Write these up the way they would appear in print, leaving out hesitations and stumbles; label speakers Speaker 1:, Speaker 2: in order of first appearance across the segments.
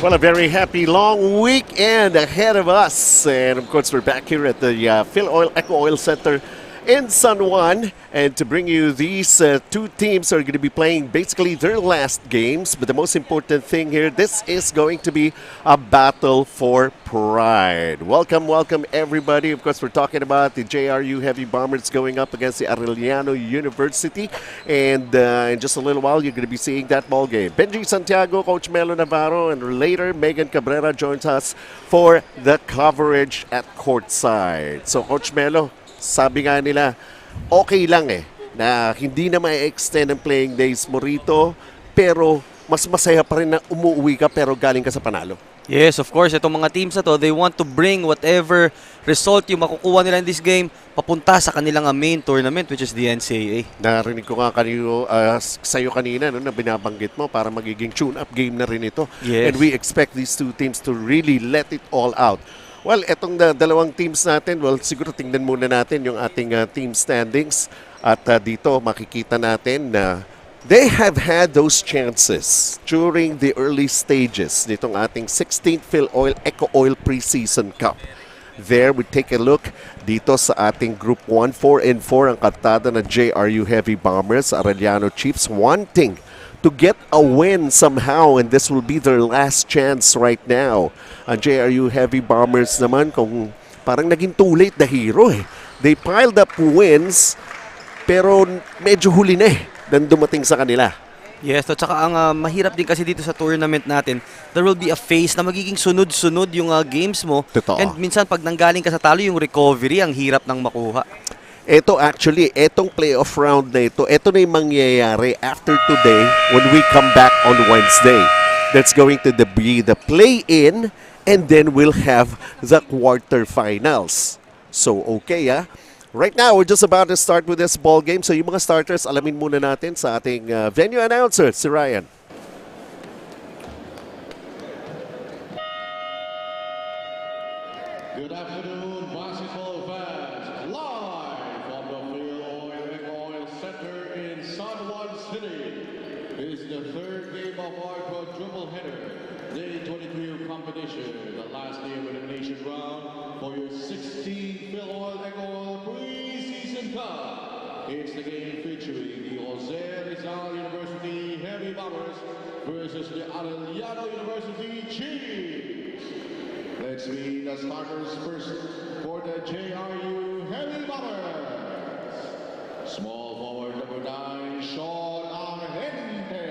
Speaker 1: Well, a very happy long weekend ahead of us. And of course, we're back here at the Filoil EcoOil Center in San Juan. And to bring you these two teams are going to be playing basically their last games. But the most important thing here, this is going to be a battle for pride. Welcome everybody. Of course, we're talking about the JRU Heavy Bombers going up against the Arellano University. And in just a little while, you're going to be seeing that ball game. Benji Santiago, Coach Melo Navarro, and later Megan Cabrera joins us for the coverage at courtside. So, Coach Melo, sabi nga nila, okay lang na hindi na ma-extend ang playing days mo rito, pero mas masaya pa rin na umuwi ka pero galing ka sa panalo.
Speaker 2: Yes, of course. Itong mga teams na to, they want to bring whatever result yung makukuha nila in this game papunta sa kanilang main tournament, which is the NCAA.
Speaker 1: Narinig ko nga sa'yo kanina na binabanggit mo para magiging tune-up game na rin ito.
Speaker 2: Yes.
Speaker 1: And we expect these two teams to really let it all out. Well, etong dalawang teams natin, well, siguro tingnan muna natin yung ating team standings. At dito makikita natin na they have had those chances during the early stages nitong ating 16th Filoil EcoOil Preseason Cup. There, we take a look dito sa ating Group 1, 4-4 ang kartada ng JRU Heavy Bombers, Arellano Chiefs, wanting to get a win somehow, and this will be their last chance right now. Ang JRU Heavy Bombers naman, kung parang naging too late the hero They piled up wins, pero medyo huli na nang dumating sa kanila.
Speaker 2: Yes, at saka ang mahirap din kasi dito sa tournament natin, there will be a phase na magiging sunod-sunod yung games mo.
Speaker 1: Totoo.
Speaker 2: And minsan pag nanggaling ka sa talo, yung recovery, ang hirap nang makuha.
Speaker 1: Ito actually, etong playoff round na ito na yung mangyayari after today when we come back on Wednesday. That's going to be the play-in, and then we'll have the quarterfinals. So, okay Right now, we're just about to start with this ball game. So, yung mga starters, alamin muna natin sa ating venue announcer, si Ryan.
Speaker 3: Good afternoon, basketball fans. Live from the Filoil EcoOil Center in San Juan City is the third game of our quadruple header, Day 22 competition, the last day of elimination round for your 16th Filoil EcoOil Preseason Cup. It's the game featuring the Jose Rizal University Heavy Bombers versus the Arellano University Chiefs. Let's meet the starters first for the JRU Heavy Bombers. Small forward number 9, Sean Argente.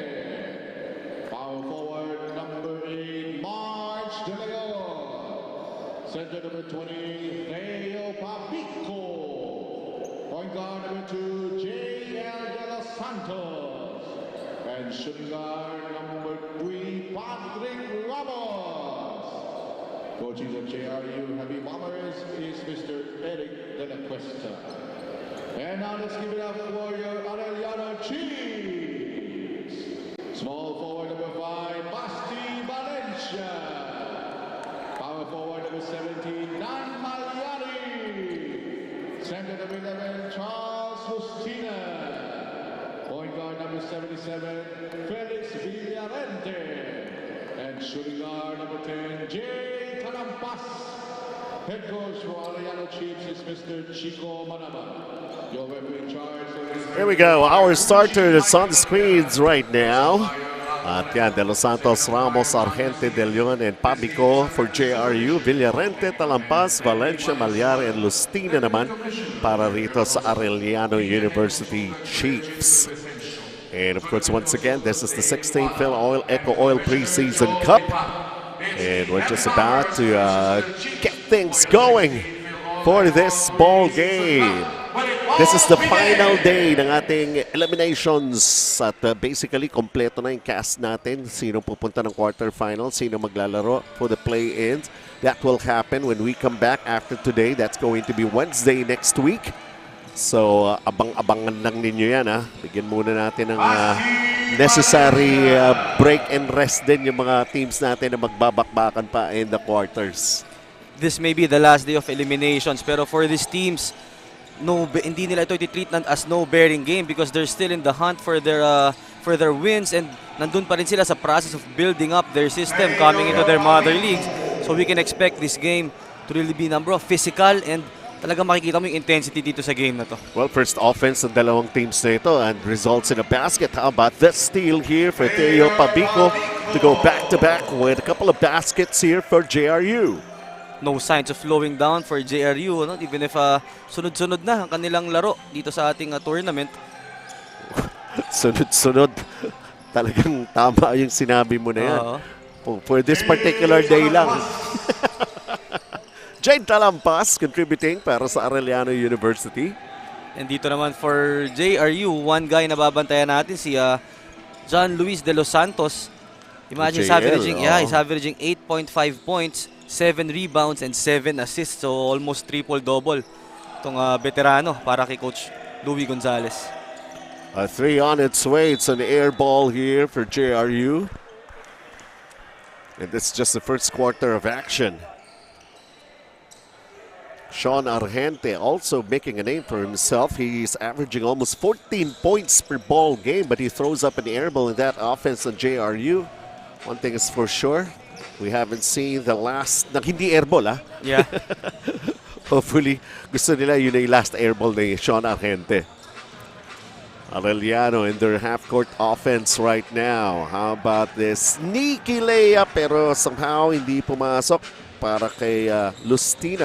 Speaker 3: Power forward number 8, March De Leon. Center number 20, Leo Papico. Point guard number 2, J.L. De Los Santos. And shooting guard number 3, Patrick Ramos. Coaching the JRU Heavy Bombers is Mr. Eric De La Cuesta. And now let's give it up for your Arellano Chiefs. Small forward number 5, Basti Valencia. Power forward number 17, Dan Magliari. Center number 11, Charles Justina. Point guard number 77, Felix Villarente. And shooting guard number 10, Jay Calampas. Head coach for Arellano Chiefs is Mr. Chico Manaba. Your referee in charge.
Speaker 1: Here we go. Our starter is on the screens right now. At yan, De Los Santos, Ramos, Argente, De Leon, and Pabico for JRU. Villarente, Talampas, Valencia, Malyari, and Lustina naman para rito sa Arellano University Chiefs. And of course, once again, this is the 16th Filoil EcoOil Preseason Cup. And we're just about to get things going for this ball game. This is the final day ng ating eliminations. At basically, kompleto na yung cast natin. Sino pupunta ng quarterfinals, sino maglalaro for the play-ins. That will happen when we come back after today. That's going to be Wednesday next week. So, abang-abangan lang ninyo yan, Bigyan muna natin ng necessary break and rest din yung mga teams natin na magbabakbakan pa in the quarters.
Speaker 2: This may be the last day of eliminations, pero for these teams, hindi nila ito i-treat as no-bearing game because they're still in the hunt for their for their wins, and nandun pa rin sila sa process of building up their system coming into their mother leagues. So we can expect this game to really be physical, and talaga makikita mo yung intensity dito sa game na to.
Speaker 1: Well, first offense ng dalawang teams na ito and results in a basket. How about this steal here for Theo Pabico to go back-to-back with a couple of baskets here for JRU.
Speaker 2: No signs of slowing down for JRU, no? Even if sunod-sunod na ang kanilang laro dito sa ating tournament.
Speaker 1: Sunod-sunod. Talagang tama yung sinabi mo na yan. For this particular day lang. Jane Talampas contributing para sa Arellano University.
Speaker 2: And dito naman for JRU, one guy na babantayan natin, si John Luis de los Santos. Imagine he's averaging 8.5 points, 7 rebounds, and 7 assists. So almost triple-double itong veterano para kay Coach Louie Gonzalez.
Speaker 1: A 3 on its way. It's an air ball here for JRU. And this is just the first quarter of action. Sean Argente also making a name for himself. He's averaging almost 14 points per ball game, but he throws up an air ball in that offense on JRU. One thing is for sure, we haven't seen the last, hindi air ball
Speaker 2: Yeah.
Speaker 1: Hopefully, gusto nila yun yung last air ball ni Sean Argente. Arellano in their half-court offense right now. How about this sneaky layup, pero somehow hindi pumasok para kay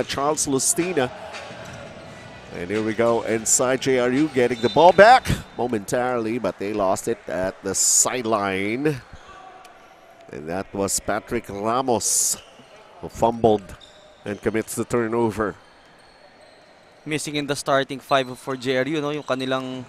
Speaker 1: Charles Lustina. And here we go inside JRU getting the ball back momentarily, but they lost it at the sideline. And that was Patrick Ramos who fumbled and commits the turnover.
Speaker 2: Missing in the starting five for JRU, no? Yung kanilang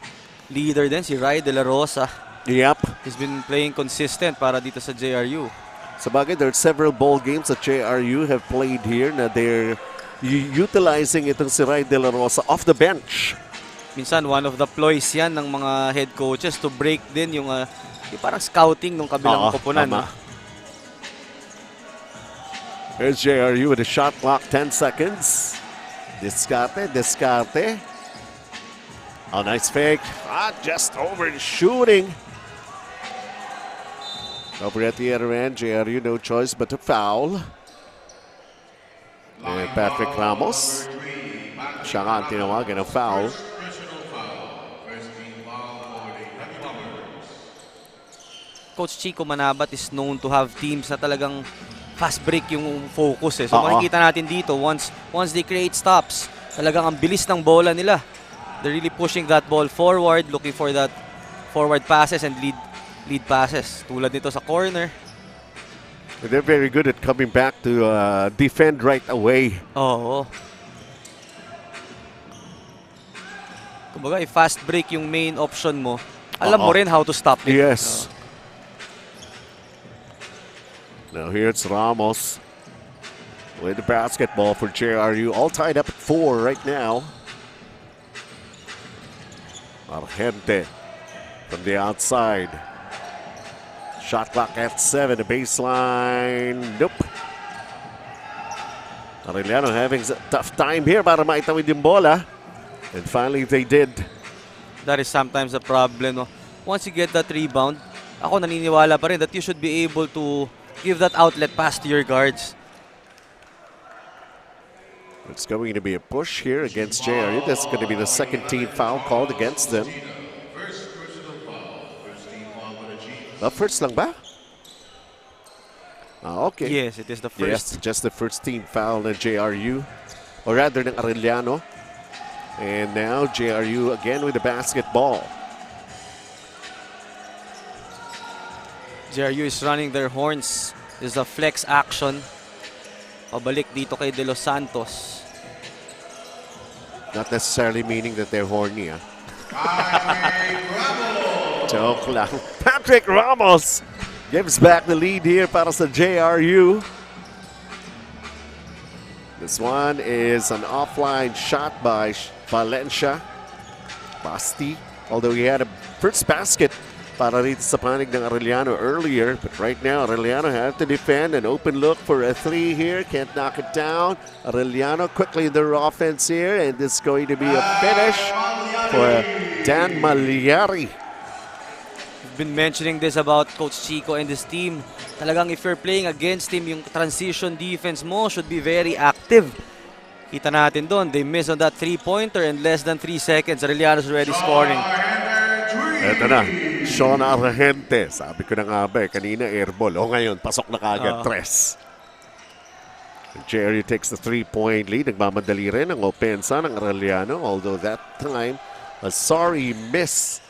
Speaker 2: leader din, si Ray De La Rosa.
Speaker 1: Yep.
Speaker 2: He's been playing consistent para dito sa JRU.
Speaker 1: Sabagay, there are several ball games that JRU have played here na they're utilizing itong si Ray De La Rosa off the bench.
Speaker 2: Minsan, one of the ploys yan ng mga head coaches to break din yung parang scouting ng kabilang koponan. No?
Speaker 1: Here's JRU with a shot clock, 10 seconds. Descarte. Oh, nice fake. Just overshooting. Over at the other end, JRU no choice but to foul. And Patrick Ramos. Siya nga ang tinawagan ng foul.
Speaker 2: Coach Chico Manabat is known to have teams na talagang fast break yung focus. So makikita natin dito, once they create stops, talagang ang bilis ng bola nila. They're really pushing that ball forward, looking for that forward passes and lead passes. Tulad nito sa corner.
Speaker 1: They're very good at coming back to defend right away.
Speaker 2: Oo. Kumbaga, i-fast break yung main option mo. Alam mo rin how to stop it.
Speaker 1: Yes. Now here's Ramos with the basketball for JRU. All tied up at 4 right now. Argente from the outside. Shot clock at 7. The baseline. Nope. Arellano having a tough time here para maitawid yung bola. And finally they did.
Speaker 2: That is sometimes a problem. No? Once you get that rebound, ako naniniwala pa rin that you should be able to give that outlet pass to your guards.
Speaker 1: It's going to be a push here against JRU. That's going to be the second team foul called against them. First lang ba? Okay.
Speaker 2: Yes, it is the first.
Speaker 1: Yes, just the first team foul ng JRU. Or rather, ng Arellano. And now JRU again with the basketball.
Speaker 2: JRU is running their horns. This is a flex action. Pabalik dito kay De Los Santos.
Speaker 1: Not necessarily meaning that they're horny. Joke lang. Patrick Ramos gives back the lead here para sa JRU. This one is an offline shot by Valencia. Basti. Although he had a first basket para rito sa panig ng Arellano earlier. But right now, Arellano have to defend. An open look for a 3 here. Can't knock it down. Arellano quickly in their offense here. And this is going to be a finish for Dan Malyari.
Speaker 2: been mentioning this about Coach Chico and his team. Talagang if you're playing against him, yung transition defense mo should be very active. Kita natin doon, they miss on that 3-pointer and less than 3 seconds. Arellano's already scoring.
Speaker 1: Eto na, Sean Argente. Sabi ko na nga ba, kanina airball. O ngayon, pasok na kaagad, tres. JRU takes the 3-point lead. Nagmamadali rin ang opensa ng Arellano. Although that time, a sorry miss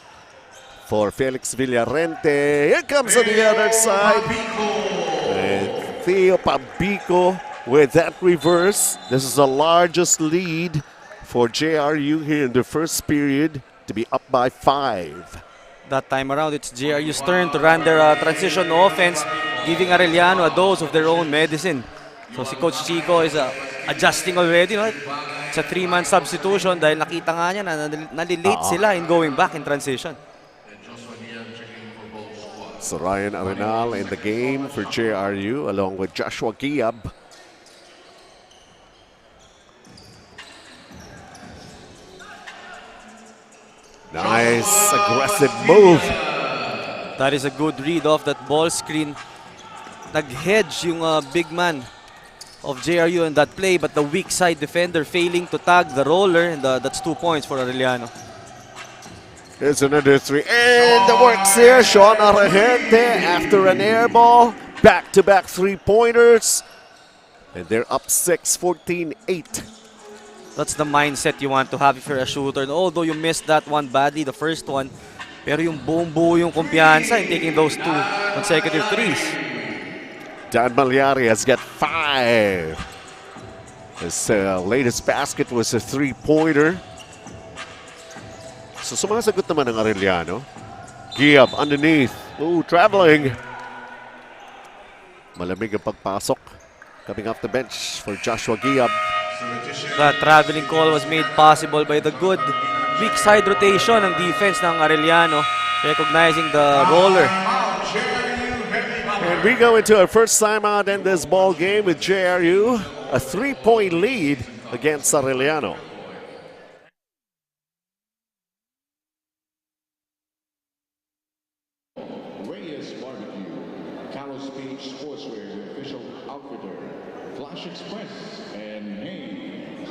Speaker 1: for Felix Villarente. Here comes on the other side. And Theo Pabico with that reverse. This is the largest lead for JRU here in the first period to be up by 5.
Speaker 2: That time around, it's JRU's turn to run their transition offense, giving Arellano a dose of their own medicine. So si Coach Chico is adjusting already. No? It's a 3-man substitution dahil nakita nga niya na nalilate sila in going back in transition.
Speaker 1: So Ryan Arenal in the game for JRU along with Joshua Giab. Nice aggressive move.
Speaker 2: That is a good read off that ball screen. Nag-hedge yung big man of JRU in that play, but the weak side defender failing to tag the roller, and that's 2 points for Arellano.
Speaker 1: Here's another 3, and the works here. Sean Argente after an air ball. Back-to-back 3-pointers. And they're up 6, 14-8.
Speaker 2: That's the mindset you want to have if you're a shooter. And although you missed that one badly, the first one, pero yung buong-buo yung kumpiyansa in taking those 2 consecutive threes.
Speaker 1: Dan Malyari has got 5. His latest basket was a 3-pointer. So sumasagot naman ng Arellano. Giab underneath. Ooh, traveling. Malamig ang pagpasok. Coming off the bench for Joshua Giab.
Speaker 2: That traveling call was made possible by the good weak side rotation ng defense ng Arellano, recognizing the roller.
Speaker 1: And we go into our first timeout in this ball game with JRU. A 3-point lead against Arellano.
Speaker 3: Express and Hayes.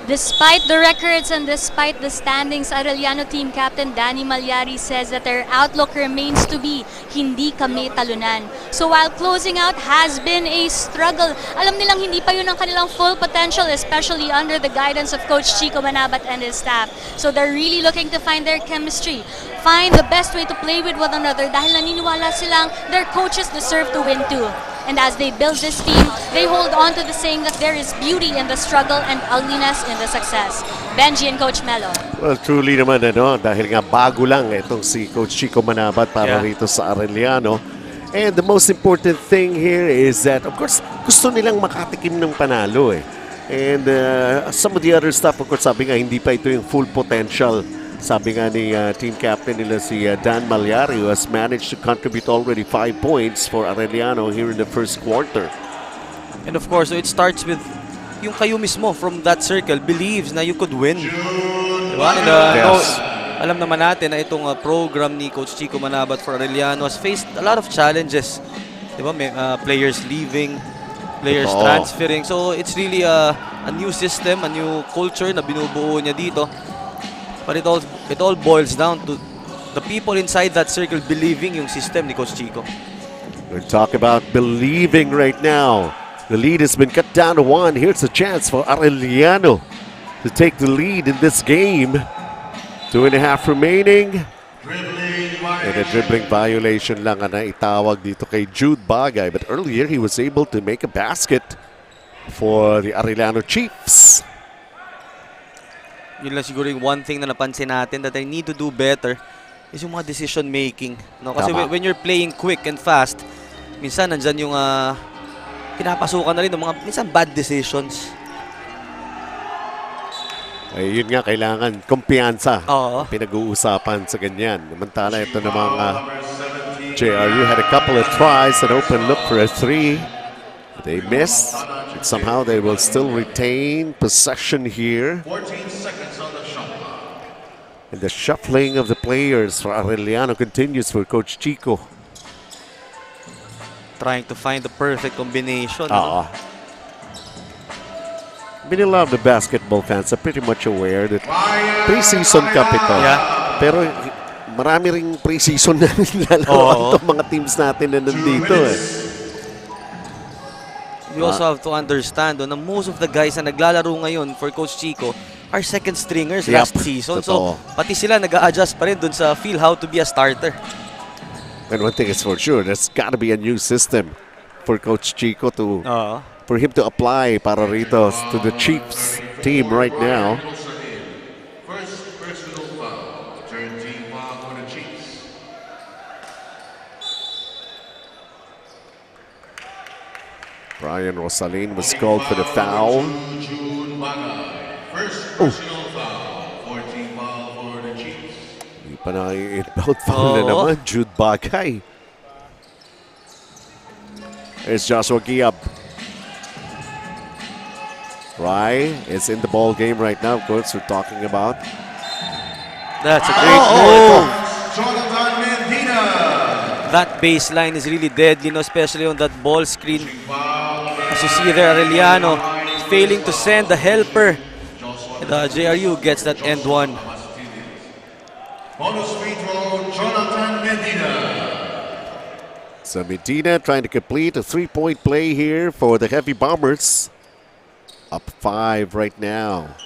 Speaker 4: Despite the records and despite the standings, Arellano team captain Danny Malyari says that their outlook remains to be hindi kami talunan. So while closing out has been a struggle, alam nilang hindi pa yun ang kanilang full potential, especially under the guidance of Coach Chico Manabat and his staff. So they're really looking to find their chemistry, find the best way to play with one another dahil naniniwala silang their coaches deserve to win too. And as they build this team, they hold on to the saying that there is beauty in the struggle and ugliness in the success. Benji and Coach Melo.
Speaker 1: Well, truly naman, dahil nga bago lang itong si Coach Chico Manabat para rito sa Arellano. And the most important thing here is that, of course, gusto nilang makatikim ng panalo eh. And some of the other stuff, of course, sabi nga, hindi pa ito yung full potential. Sabi nga ni team captain nila si Dan Malyari, who has managed to contribute already 5 points for Arellano here in the first quarter.
Speaker 2: And of course, so it starts with yung kayo mismo from that circle believes na you could win. Diba? And, alam naman natin na itong program ni Coach Chico Manabat for Arellano has faced a lot of challenges. Diba? May, players leaving, players transferring. So it's really a new system, a new culture na binubuo niya dito. But it all boils down to the people inside that circle believing yung system ni Coach Chico.
Speaker 1: We'll talk about believing right now. The lead has been cut down to 1. Here's a chance for Arellano to take the lead in this game. 2.5 remaining. And a dribbling violation lang ang naitawag dito kay Jude Bagay. But earlier he was able to make a basket for the Arellano Chiefs.
Speaker 2: Yun lang siguro yung one thing na napansin natin that I need to do better is yung mga decision making. No? Kasi
Speaker 1: Tama.
Speaker 2: when you're playing quick and fast, minsan nandyan yung pinapasukan na rin ng mga minsan bad decisions.
Speaker 1: Ay, yun nga, kailangan kumpiyansa.
Speaker 2: Oo.
Speaker 1: Pinag-uusapan sa ganyan. Namantala ito ng mga JRU had a couple of tries, an open look for a 3. They missed. And somehow they will still retain possession here.
Speaker 3: 14 seconds on the shot clock.
Speaker 1: And the shuffling of the players for Arellano continues for Coach Chico.
Speaker 2: Trying to find the perfect combination.
Speaker 1: I mean, a lot of the basketball fans are pretty much aware that preseason cup ito.
Speaker 2: Yeah.
Speaker 1: Pero marami ring preseason na nilalaro itong mga teams natin na nandito eh.
Speaker 2: You also have to understand na most of the guys na naglalaro ngayon for Coach Chico are second stringers last season.
Speaker 1: Totoo.
Speaker 2: So, pati sila nag-a-adjust pa rin dun sa feel how to be a starter.
Speaker 1: And one thing is for sure, there's got to be a new system for Coach Chico to for him to apply para rito to the Chiefs team right now.
Speaker 3: First personal foul. Turn team foul for the Chiefs.
Speaker 1: Brian Rosalin was called for the foul.
Speaker 3: First personal foul. 14 foul for the Chiefs.
Speaker 1: Hindi pa na-inbound foul na naman. Jude Bagay. There's Joshua Giab. Rai is in the ball game right now. Of course, we're talking about.
Speaker 2: That's a great move.
Speaker 3: Jonathan Medina.
Speaker 2: That baseline is really deadly, no? Especially on that ball screen. As you see there, Arellano failing to send the helper. And JRU gets that end one.
Speaker 3: Bonus free throw, Jonathan Medina.
Speaker 1: So Medina trying to complete a 3-point play here for the Heavy Bombers. Up 5 right now.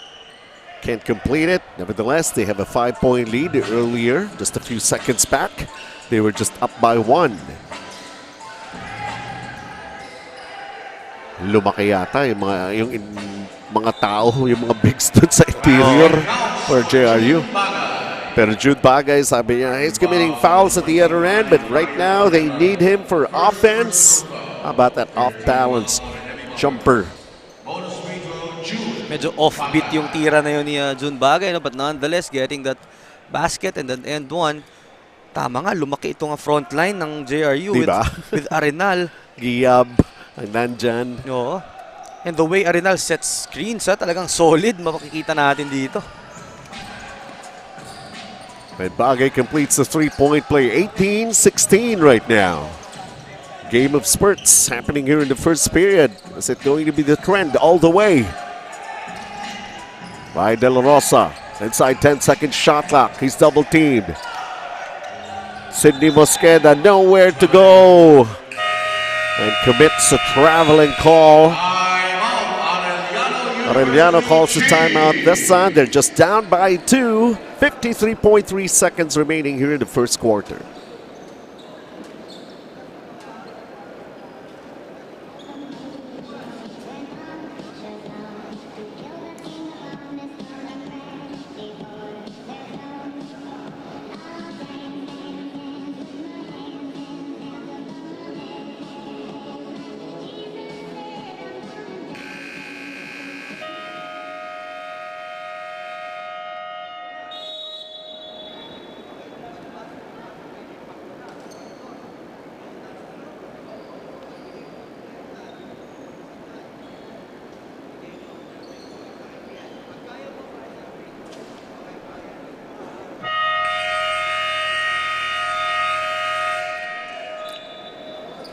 Speaker 1: Can't complete it. Nevertheless, they have a 5-point lead earlier. Just a few seconds back, they were just up by 1. Lumaki yata yung mga tao, yung mga bigs dun sa interior for JRU. Pero Jude Bagay, sabi niya, he's committing fouls at the other end, but right now they need him for offense. How about that off-balance jumper?
Speaker 2: Medyo offbeat yung tira na yun ni June Bagay, no? But nonetheless, getting that basket and then end one. Tama nga, lumaki itong front line ng JRU
Speaker 1: diba?
Speaker 2: with Arenal.
Speaker 1: Giab ang nandyan.
Speaker 2: Oo. And the way Arenal sets screens, talagang solid, makikita natin dito.
Speaker 1: And Bagay completes the 3-point play. 18-16 right now. Game of spurts happening here in the first period. Is it going to be the trend all the way? By De La Rosa. Inside 10-second shot clock. He's double teamed. Sidney Mosqueda nowhere to go. And commits a traveling call. Arellano calls the timeout this time. They're just down by 2. 53.3 seconds remaining here in the first quarter.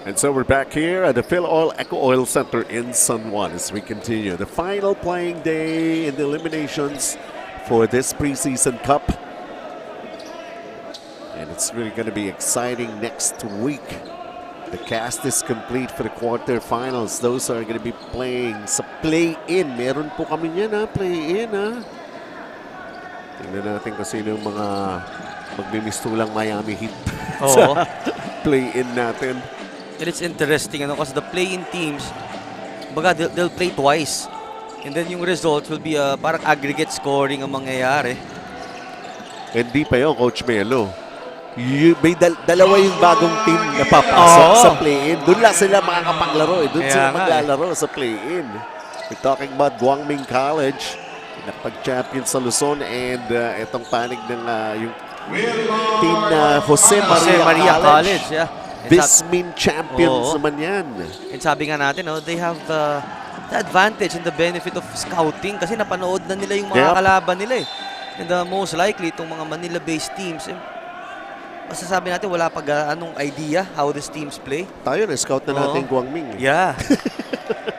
Speaker 1: And so we're back here at the Filoil EcoOil Center in San Juan as we continue the final playing day in the eliminations for this preseason cup. And it's really going to be exciting next week. The cast is complete for the quarterfinals. Those are going to be playing sa play-in. Meron po kami yan ha, play-in ha. Tingnan natin kung sino yung mga magmimistulang Miami Heat sa play-in natin.
Speaker 2: And it's interesting, because the play-in teams, baga, they'll play twice. And then yung result will be parang aggregate scoring ang mangyayari.
Speaker 1: Hindi pa yun, Coach Melo. May dalawa yung bagong team na papasok sa play-in. Doon lang sila makakapaglaro. Doon sila maglalaro sa play-in. We're talking about Guangming College. Nakapag-champion sa Luzon, and itong panig ng yung team na Jose Maria College.
Speaker 2: Yeah.
Speaker 1: Bismin champions naman yan.
Speaker 2: And sabi nga natin, they have the advantage and the benefit of scouting kasi napanood na nila yung mga kalaban nila eh. And most likely, itong mga Manila-based teams, masasabi natin wala pag anong idea how these teams play.
Speaker 1: Tayo na-scout na natin Guangming.
Speaker 2: Yeah.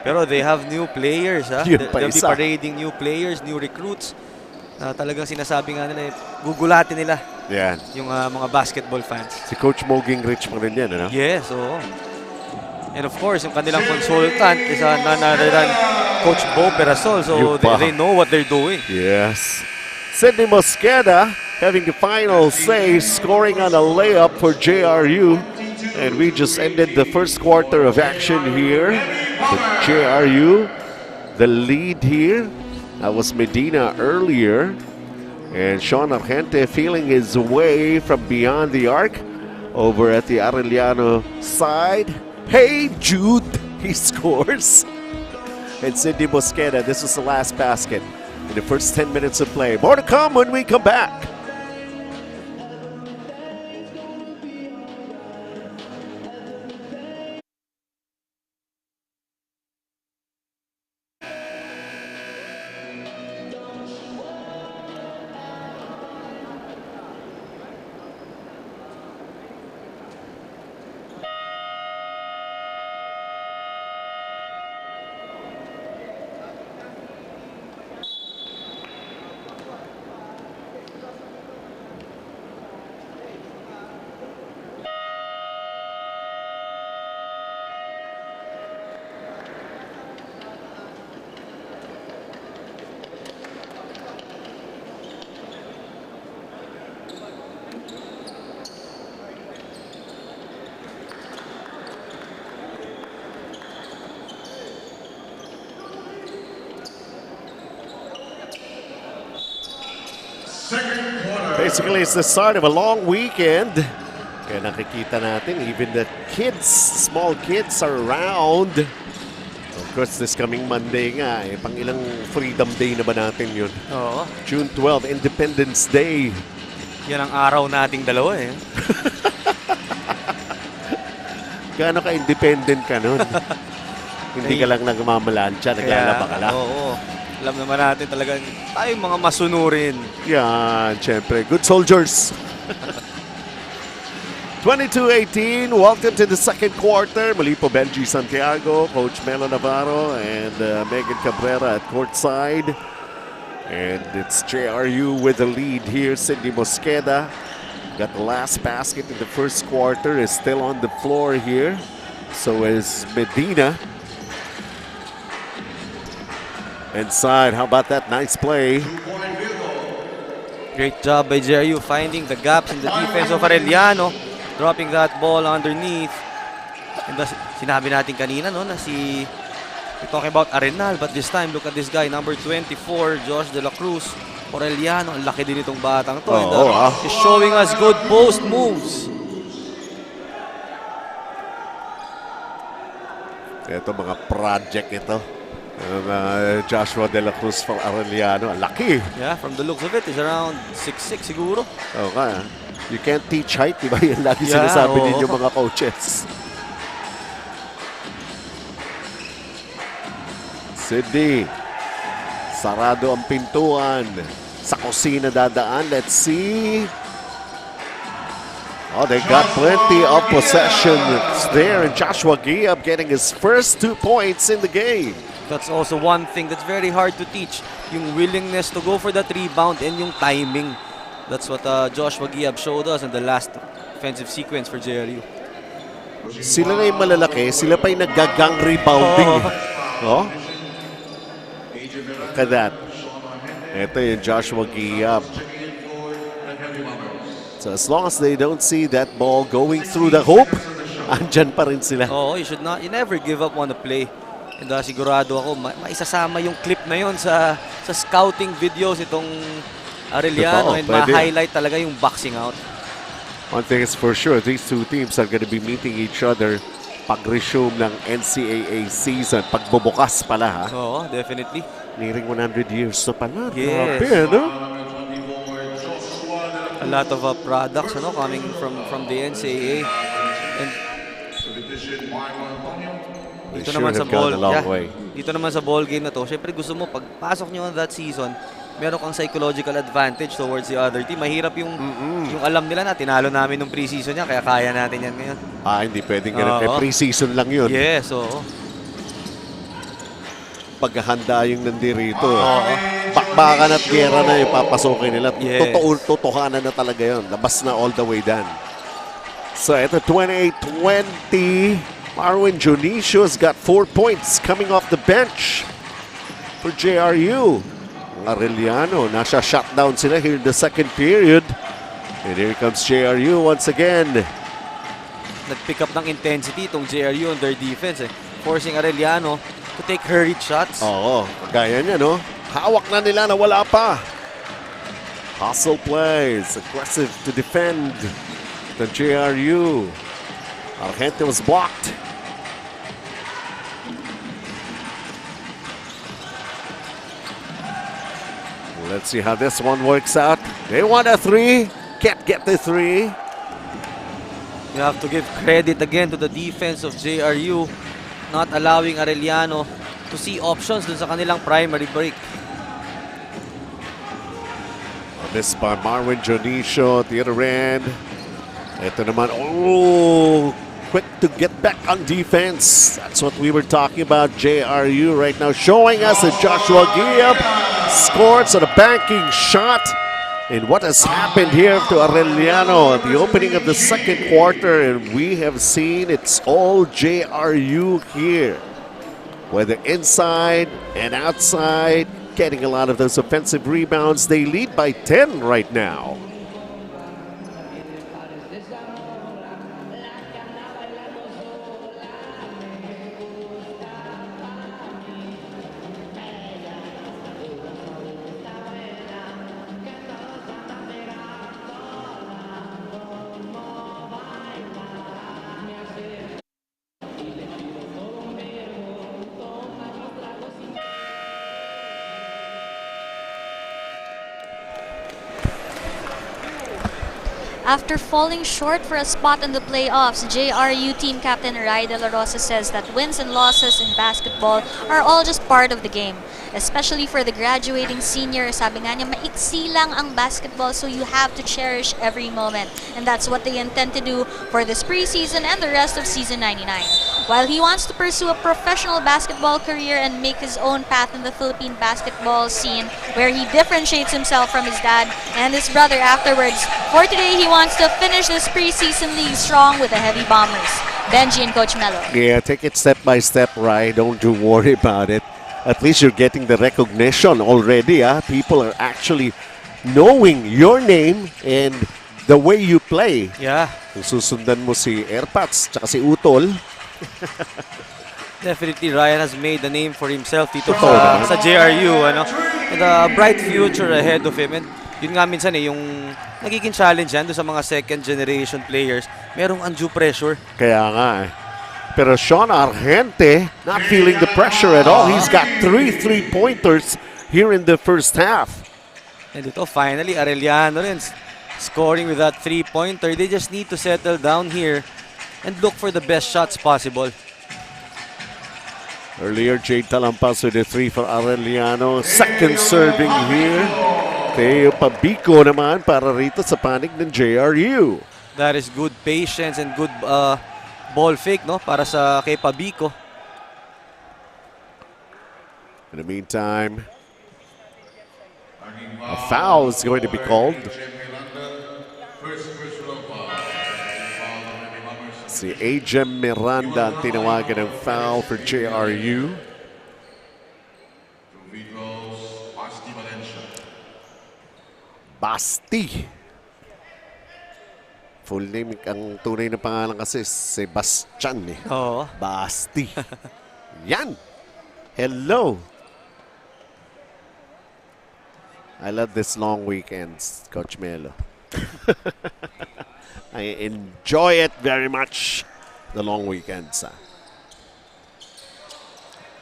Speaker 2: Pero they have new players.
Speaker 1: Yun pa
Speaker 2: They'll be
Speaker 1: isa.
Speaker 2: parading new players, new recruits. Talagang sinasabi nga nila, gugulatin nila yung mga basketball fans.
Speaker 1: Si Coach Moging Rich pa rin yan, ano?
Speaker 2: Yes, oo. And of course, yung kanilang consultant is none other than Coach Bo Perasol. So they know what they're doing.
Speaker 1: Yes. Sidney Mosqueda having the final say, scoring on a layup for JRU. And we just ended the first quarter of action here. The JRU, the lead here. That was Medina earlier. And Sean Argente feeling his way from beyond the arc over at the Arellano side. Hey, Jude, he scores. And Sidney Mosqueda, this was the last basket in the first 10 minutes of play. More to come when we come back. Basically, it's the start of a long weekend. Kaya nakikita natin, even the kids, small kids are around. Of course, this coming Monday nga, pang ilang Freedom Day na ba natin yun?
Speaker 2: Oo.
Speaker 1: June 12, Independence Day.
Speaker 2: Yan ang araw nating dalawa eh.
Speaker 1: Gaano ka-independent ka nun? Hindi ka lang nagmamalansya, naglalaba ka lang.
Speaker 2: Oo. Alam naman natin talagang tayong mga masunurin.
Speaker 1: Yan, syempre. Good soldiers. 22-18, welcome to the second quarter. Muli po Benji Santiago, Coach Melo Navarro, and Megan Cabrera at courtside. And it's JRU with the lead here. Sidney Mosqueda got the last basket in the first quarter, is still on the floor here. So is Medina. Inside, how about that nice play?
Speaker 2: Great job by JRU finding the gaps in the defense of Arellano. Dropping that ball underneath. And sinabi natin kanina no, na we're talking about Arenal, but this time look at this guy, number 24, Josh De La Cruz. Arellano, ang laki din itong batang to. He's showing us good post moves.
Speaker 1: Ito mga project ito. Joshua De La Cruz from Arellano. Laki.
Speaker 2: Yeah, from the looks of it, he's around 6'6" siguro.
Speaker 1: Okay. You can't teach height, diba? Yan lagi sinasabi ninyo mga coaches. Sidney. Sarado ang pintuan. Sa kusina dadaan. Let's see. Oh, they got plenty of possessions there. And Joshua Giab getting his first 2 points in the game.
Speaker 2: That's also one thing that's very hard to teach. Yung willingness to go for that rebound and yung timing. That's what Joshua Giab showed us in the last offensive sequence for JRU.
Speaker 1: Sila na yung malalaki. Sila pa yung naggagang rebounding. Oh. Look at that. Ito yung Joshua Giab. So as long as they don't see that ball going through the hoop, andyan pa rin sila.
Speaker 2: Oh, you never give up on a play. And sigurado ako, maisasama yung clip na yon sa scouting videos itong Arellano.
Speaker 1: Totoo,
Speaker 2: And
Speaker 1: pwede.
Speaker 2: ma-highlight talaga yung boxing out.
Speaker 1: One thing is for sure, these two teams are going to be meeting each other pag-resume ng NCAA season. Pagbubukas pala ha.
Speaker 2: Oo, definitely.
Speaker 1: Nearing 100 years na pala.
Speaker 2: Yes.
Speaker 1: Grabe, ano?
Speaker 2: A lot of products coming from the NCAA. And
Speaker 1: They
Speaker 2: dito
Speaker 1: sure
Speaker 2: naman sa
Speaker 1: have gone
Speaker 2: ball,
Speaker 1: a long way.
Speaker 2: dito naman sa ball game na to, syempre gusto mo pagpasok nyo on that season, meron kang psychological advantage towards the other team. Mahirap yung alam nila na tinalo namin nung preseason niya, kaya kaya natin yan ngayon.
Speaker 1: Hindi pwedeng ganun.
Speaker 2: Oo.
Speaker 1: Pre-season lang yun.
Speaker 2: Yes, oo.
Speaker 1: Paghahanda yung nandirito. Bakbakan at gera na yung papasokin nila.
Speaker 2: Yes.
Speaker 1: Totohanan na talaga yun. Labas na all the way done. So ito 28-20. Marwin Dionisio's got 4 points coming off the bench for JRU. Arellano, nasa shutdown sila here in the second period. And here comes JRU once again.
Speaker 2: Nag-pick up ng intensity itong JRU on their defense. Forcing Arellano to take hurried shots.
Speaker 1: Oo, gaya niya, no? Hawak na nila na wala pa. Hustle plays, aggressive to defend the JRU. Argente was blocked. Let's see how this one works out. They want a 3. Can't get the 3.
Speaker 2: You have to give credit again to the defense of JRU, not allowing Arellano to see options dun sa kanilang primary break.
Speaker 1: This by Marwin Dionisio at the other end. Ito naman, quick to get back on defense. That's what we were talking about. JRU right now showing us that Joshua Giab scores on a banking shot. And what has happened here to Arellano at the opening of the second quarter, and we have seen it's all JRU here. Whether inside and outside, getting a lot of those offensive rebounds. They lead by 10 right now.
Speaker 4: After falling short for a spot in the playoffs, JRU team captain Ray De La Rosa says that wins and losses in basketball are all just part of the game. Especially for the graduating senior, sabi nga niya, maiksi lang ang basketball, so you have to cherish every moment. And that's what they intend to do for this preseason and the rest of season 99. While he wants to pursue a professional basketball career and make his own path in the Philippine basketball scene, where he differentiates himself from his dad and his brother afterwards, for today he wants to finish this preseason league strong with the Heavy Bombers. Benji and Coach Melo.
Speaker 1: Yeah, take it step by step, right? Don't you worry about it. At least you're getting the recognition already. People are actually knowing your name and the way you play.
Speaker 2: Yeah.
Speaker 1: Kung susundan mo si Airpats tsaka si Utol.
Speaker 2: Definitely, Ryan has made a name for himself dito
Speaker 1: Totoo naman.
Speaker 2: sa JRU. And a bright future ahead of him. And yun nga minsan yung nagiging challenge yan doon sa mga second generation players. Merong undue pressure.
Speaker 1: Kaya nga eh. Pero Sean Argente not feeling the pressure at all. He's got 3 3-pointers here in the first half.
Speaker 2: And ito, finally, Arellano rin scoring with that 3-pointer. They just need to settle down here and look for the best shots possible.
Speaker 1: Earlier, Jade Talampas with a 3 for Arellano. Second serving here. Teo Pabico naman para rito sa panig ng JRU.
Speaker 2: That is good patience and good ball fake para sa kay Pabico.
Speaker 1: In the meantime, a foul is going to be called. Si Ajem Miranda ang tinawagan ng foul for JRU. Basti. Full name, ang tunay na pangalan kasi Sebastian eh.
Speaker 2: Oo.
Speaker 1: Basti. Yan. Hello. I love this long weekends, Coach Melo. I enjoy it very much, the long weekends.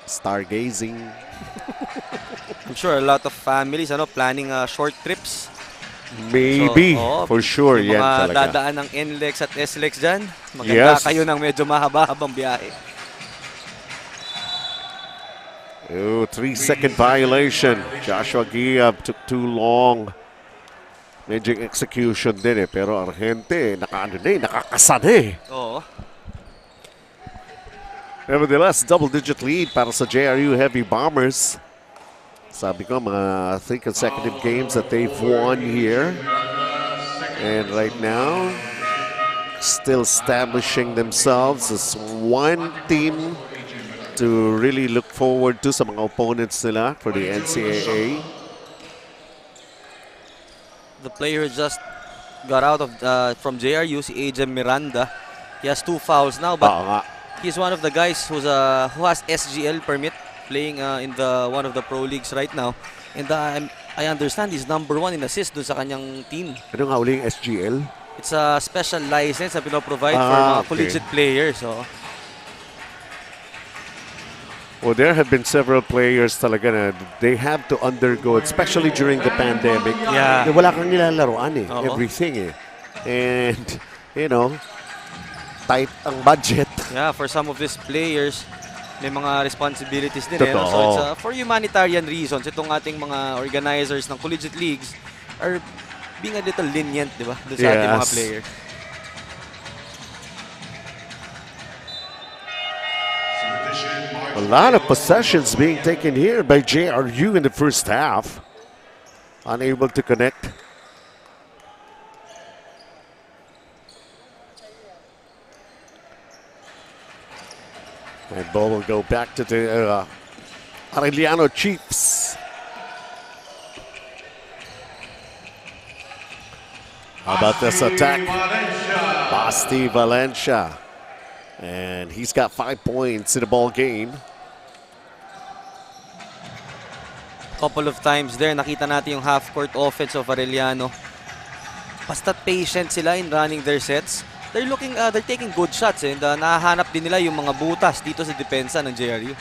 Speaker 1: Stargazing.
Speaker 2: I'm sure a lot of families planning short trips.
Speaker 1: Maybe,
Speaker 2: So,
Speaker 1: for sure,
Speaker 2: yung
Speaker 1: yan
Speaker 2: mga
Speaker 1: talaga.
Speaker 2: dadaan ng NLEX at SLEX dyan, maganda
Speaker 1: Yes.
Speaker 2: kayo ng medyo mahaba-habang biyahe.
Speaker 1: Oh, 3-second violation. Joshua Giab took too long. Medyo execution din pero Argente, nakakasana
Speaker 2: Oo.
Speaker 1: Nevertheless, double-digit lead para sa JRU Heavy Bombers. Sabi ko, mga 3 consecutive games that they've won here. And right now, still establishing themselves as one team to really look forward to sa mga opponents nila for the NCAA.
Speaker 2: The player just got out of from JRU, si AJ Miranda. He has 2 fouls now, but he's one of the guys who has SGL permit, playing in one of the pro leagues right now. And I understand he's #1 in assist dun sa kanyang team.
Speaker 1: Ano nga uling SGL?
Speaker 2: It's a special license na pinoprovide for mga collegiate players. So.
Speaker 1: Well, there have been several players talaga na they have to undergo, especially during the pandemic.
Speaker 2: Yeah.
Speaker 1: Wala kang nilalaroan everything And, tight ang budget.
Speaker 2: Yeah, for some of these players, may mga responsibilities din.
Speaker 1: Totoo.
Speaker 2: So it's for humanitarian reasons. Itong ating mga organizers ng collegiate leagues are being a little lenient, di ba? Doon sa ating mga players.
Speaker 1: A lot of possessions being taken here by JRU in the first half. Unable to connect. And ball will go back to the Arellano Chiefs. How about this attack? Basti Valencia. And he's got 5 points in the ball game.
Speaker 2: Couple of times there, nakita natin yung half-court offense of Arellano. Basta't patient sila in running their sets. They're taking good shots and nahahanap din nila yung mga butas dito sa depensa ng JRU.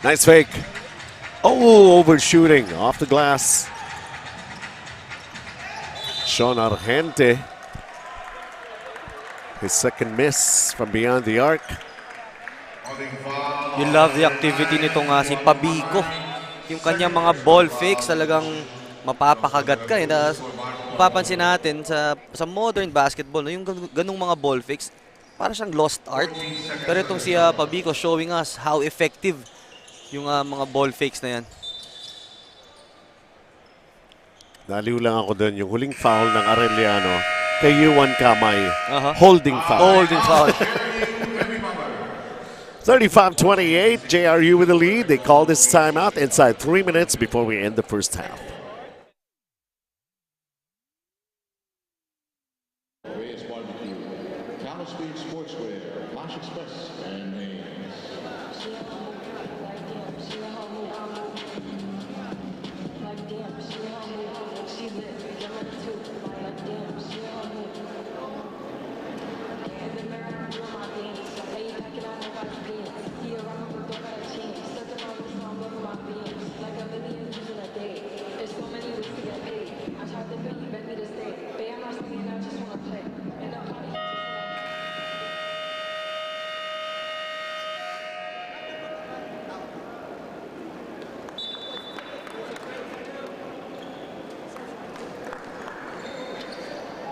Speaker 1: Nice fake. Oh, overshooting off the glass. Sean Argente. His second miss from beyond the arc.
Speaker 2: You love the activity nitong si Pabico. Yung kanyang mga ball fakes talagang mapapakagat ka. Mapapansin natin sa modern basketball, yung ganung mga ball fakes, para siyang lost art. Pero itong si Pabico showing us how effective yung mga ball fakes na yan.
Speaker 1: Naliw lang ako doon. Yung huling foul ng Arellano kay Yuan Kamay. Holding foul.
Speaker 2: Holding foul.
Speaker 1: 35-28, JRU with the lead. They call this timeout inside 3 minutes before we end the first half.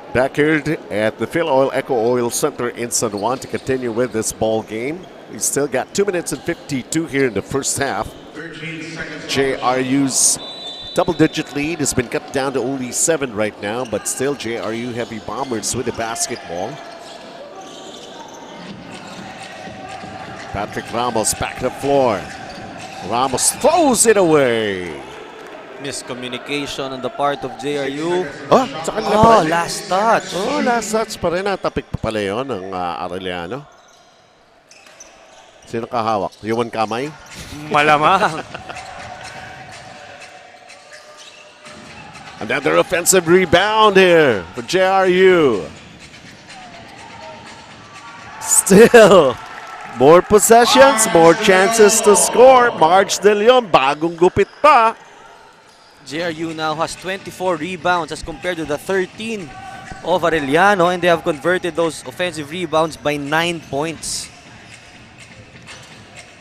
Speaker 1: Back here at the Filoil EcoOil Center in San Juan to continue with this ball game. We still got 2 minutes and 52 here in the first half. JRU's double-digit lead has been cut down to only 7 right now, but still JRU Heavy Bombers with the basketball. Patrick Ramos back to the floor. Ramos throws it away.
Speaker 2: Miscommunication on the part of JRU.
Speaker 1: Sa kanila pa rin.
Speaker 2: Last touch.
Speaker 1: Last touch pa rin. Natapik pa pala yun ng Arellano. Sino kahawak? Yuman kamay?
Speaker 2: Malamang.
Speaker 1: Another offensive rebound here for JRU. Still, more possessions, more chances to score. Marge De Leon, bagong gupit pa.
Speaker 2: JRU now has 24 rebounds as compared to the 13 of Arellano, and they have converted those offensive rebounds by 9 points.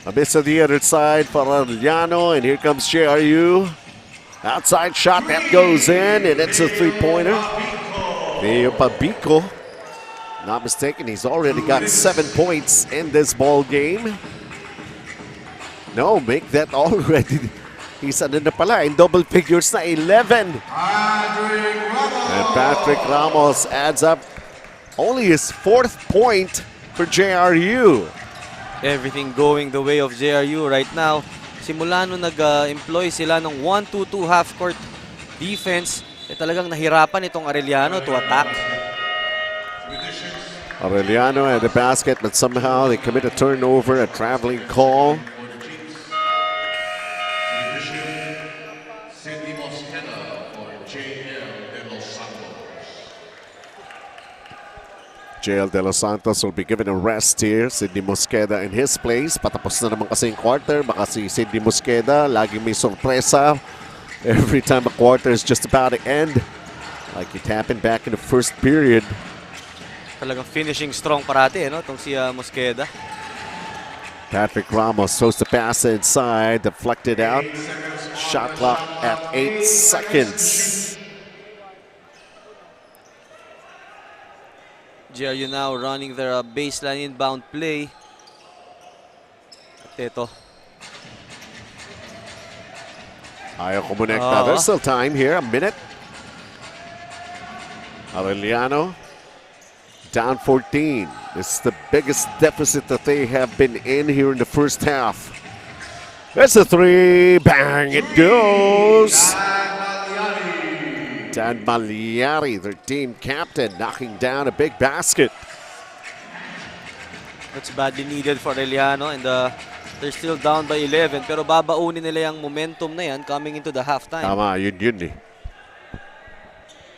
Speaker 1: A miss on the other side for Arellano, and here comes JRU. Outside shot that goes in, and it's a three-pointer. Leo Pabico, not mistaken, he's already got 7 points in this ball game. No, make that already. He's ano na pala, in double figures na 11. And Patrick Ramos adds up only his 4th point for JRU.
Speaker 2: Everything going the way of JRU right now. Simula nung nag-employ sila ng 1-2-2 half-court defense, talagang nahirapan itong Arellano to attack.
Speaker 1: Arellano at the basket, but somehow they commit a turnover, a traveling call. JL De Los Santos will be given a rest here. Sidney Mosqueda in his place. Patapos na naman kasi yung quarter. Baka si Sidney Mosqueda laging may sorpresa. Every time a quarter is just about to end. Like it happened back in the first period.
Speaker 2: Talagang finishing strong parati, no? Itong si Mosqueda.
Speaker 1: Patrick Ramos throws the pass inside. Deflected out. Shot clock at 8 seconds.
Speaker 2: JRU now running their baseline inbound play. At ito.
Speaker 1: Ayaw kumonekta. There's still time here. A minute. Arellano down 14. This is the biggest deficit that they have been in here in the first half. There's a three. Bang! It goes. Dan Maliari, their team captain, knocking down a big basket.
Speaker 2: That's badly needed for Arellano, and they're still down by 11. Pero babaunin nila yung momentum na yan coming into the halftime.
Speaker 1: Tama, yun eh.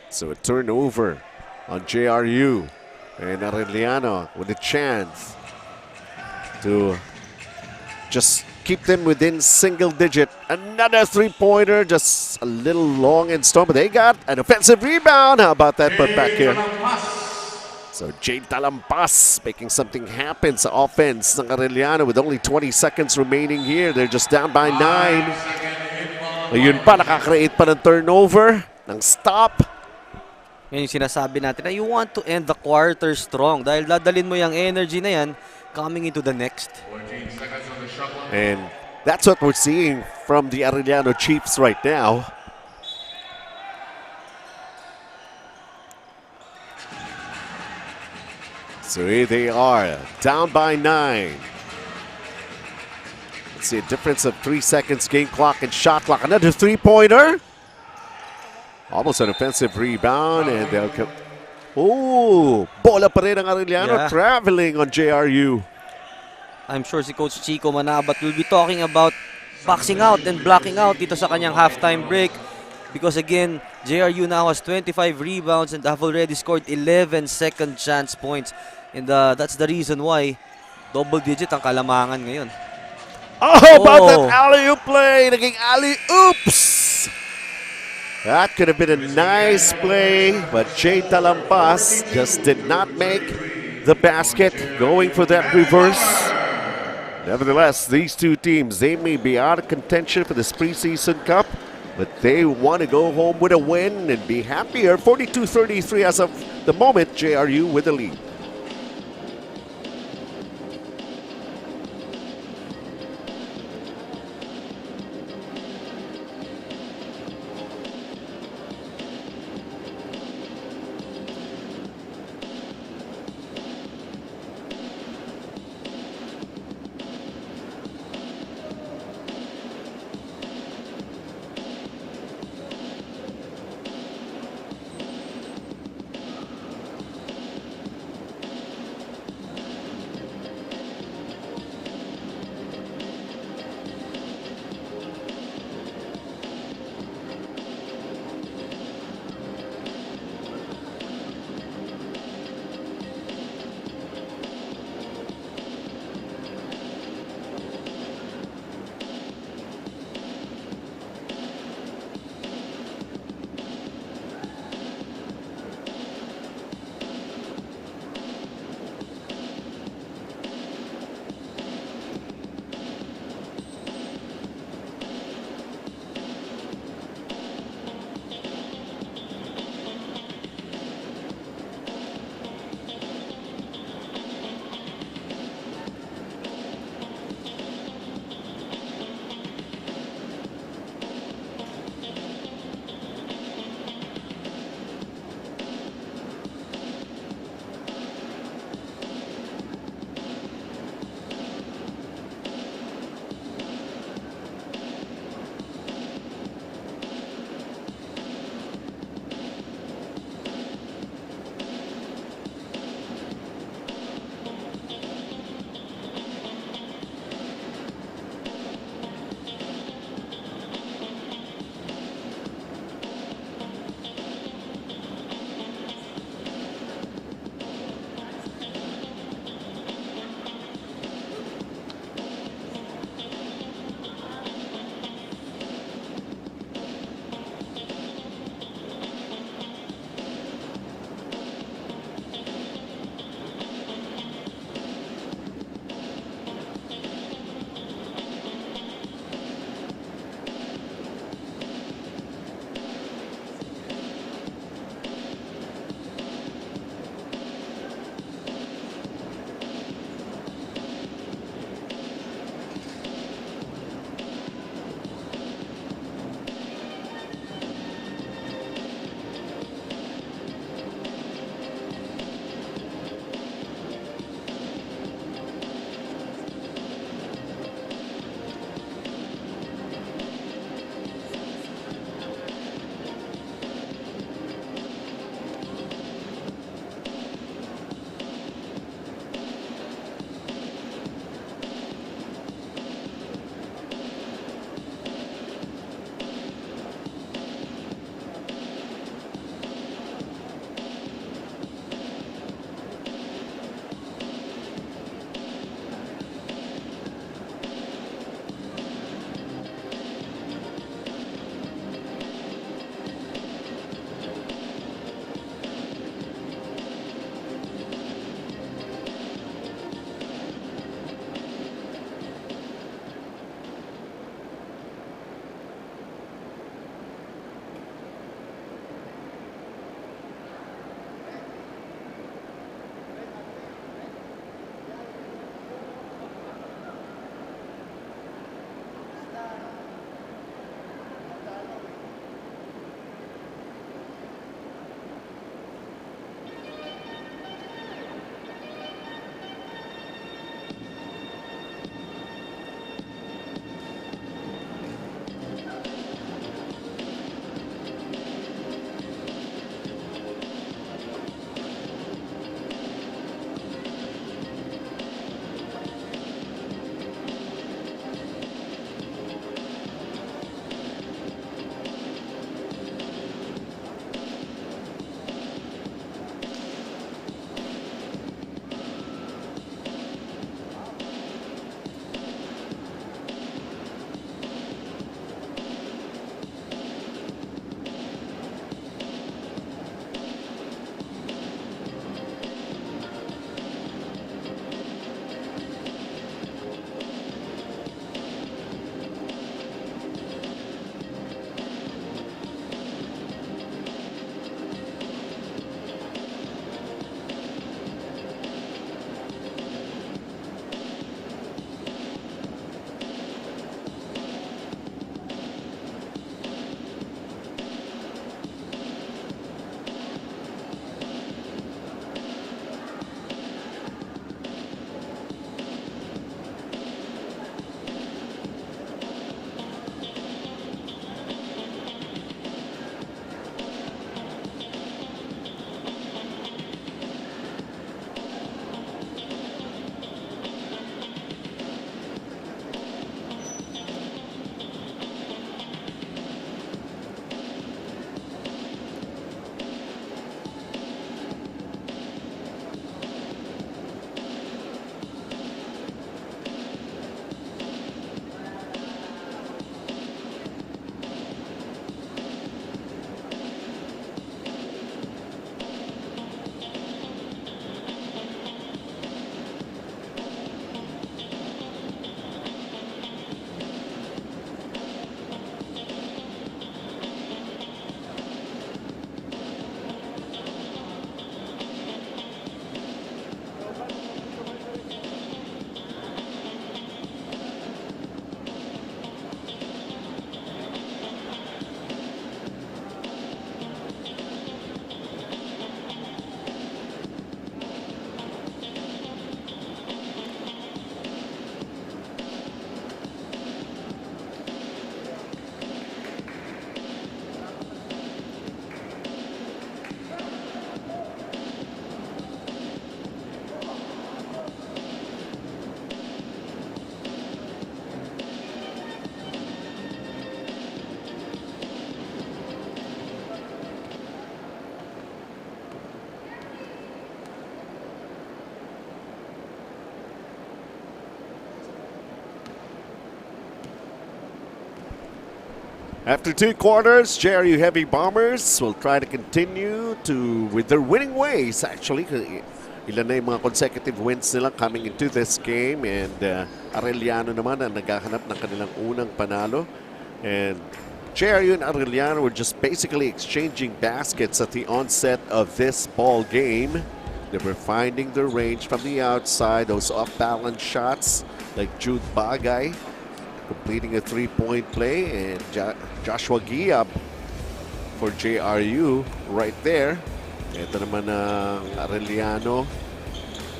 Speaker 1: So a turnover on JRU. And Arellano with a chance to just keep them within single digit. Another three-pointer, just a little long and strong, but they got an offensive rebound. How about that put back here? So Jade Talampas making something happen sa offense ng Arellano with only 20 seconds remaining here. They're just down by 9. Ayun pa, nakakreate pa ng turnover, ng stop.
Speaker 2: Yan yung sinasabi natin na you want to end the quarter strong dahil dadalin mo yung energy na yan coming into the next.
Speaker 1: And that's what we're seeing from the Arellano Chiefs right now. So here they are, down by 9. Let's see a difference of 3 seconds, game clock and shot clock. Another three-pointer. Almost an offensive rebound, and they'll come. Oh, bola pa rin ang Arellano, traveling on JRU.
Speaker 2: I'm sure si Coach Chico Manabat will be talking about boxing out and blocking out dito sa kanyang halftime break. Because again, JRU now has 25 rebounds and have already scored 11 second chance points. And that's the reason why double-digit ang kalamangan ngayon.
Speaker 1: Oh, about that alley-oop play. Naging alley-oops. That could have been a nice play, but Jay Talampas just did not make the basket, going for that reverse. Nevertheless, these two teams, they may be out of contention for this preseason cup, but they want to go home with a win and be happier. 42-33 as of the moment, JRU with the lead. After 2 quarters, JRU Heavy Bombers will try to continue with their winning ways. Actually, ilan na yung mga consecutive wins nila coming into this game. And Arellano naman ang naghahanap ng kanilang unang panalo. And JRU and Arellano were just basically exchanging baskets at the onset of this ball game. They were finding their range from the outside, those off-balance shots like Jude Bagay completing a 3-point play, and Joshua Giab for JRU right there. Ito naman ang Arellano.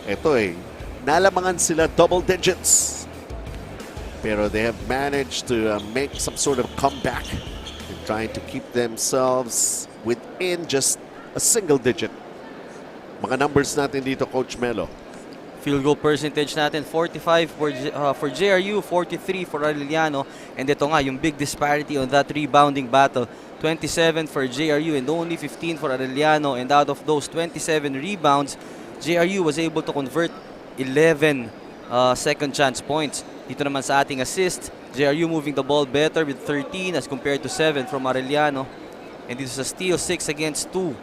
Speaker 1: Ito nalamangan sila double digits. Pero they have managed to make some sort of comeback in trying to keep themselves within just a single digit. Mga numbers natin dito, Coach Melo.
Speaker 2: Field goal percentage natin, 45 for JRU, 43 for Arellano. And ito nga, yung big disparity on that rebounding battle. 27 for JRU and only 15 for Arellano. And out of those 27 rebounds, JRU was able to convert 11 second chance points. Dito naman sa ating assist, JRU moving the ball better with 13 as compared to 7 from Arellano. And dito sa steal, 6 against 2.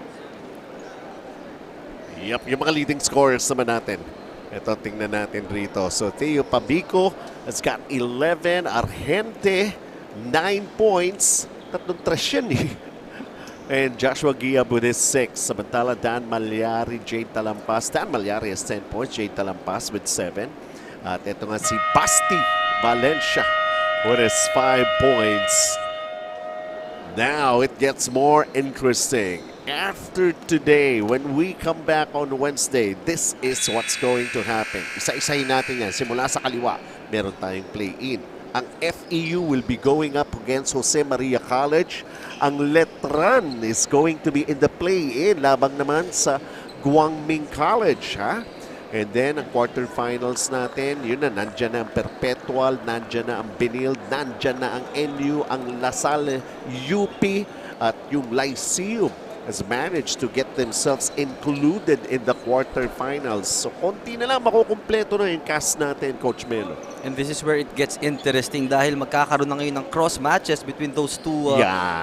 Speaker 1: Yep, yung mga leading scorers naman natin. Ito, tingnan natin rito. So, Theo Pabico has got 11. Argente, 9 points. Tatlong trash yan And Joshua Giab with his 6. Samantala, Dan Malyari, Jade Talampas. Dan Malyari has 10 points. Jade Talampas with 7. At ito nga si Basti Valencia with his 5 points. Now, it gets more interesting. After today, when we come back on Wednesday, this is what's going to happen. Isa-isahin natin yan. Simula sa kaliwa, meron tayong play-in. Ang FEU will be going up against Jose Maria College. Ang Letran is going to be in the play-in. Labang naman sa Guangming College, ha? And then, ang quarterfinals natin, yun na, nandyan na ang Perpetual, nandyan na ang Benil, nandyan na ang NU, ang Lasal, UP, at yung Lyceum has managed to get themselves included in the quarterfinals. So, konti na lang makukumpleto na yung cast natin, Coach Melo.
Speaker 2: And this is where it gets interesting dahil magkakaroon na ngayon ng cross matches between those two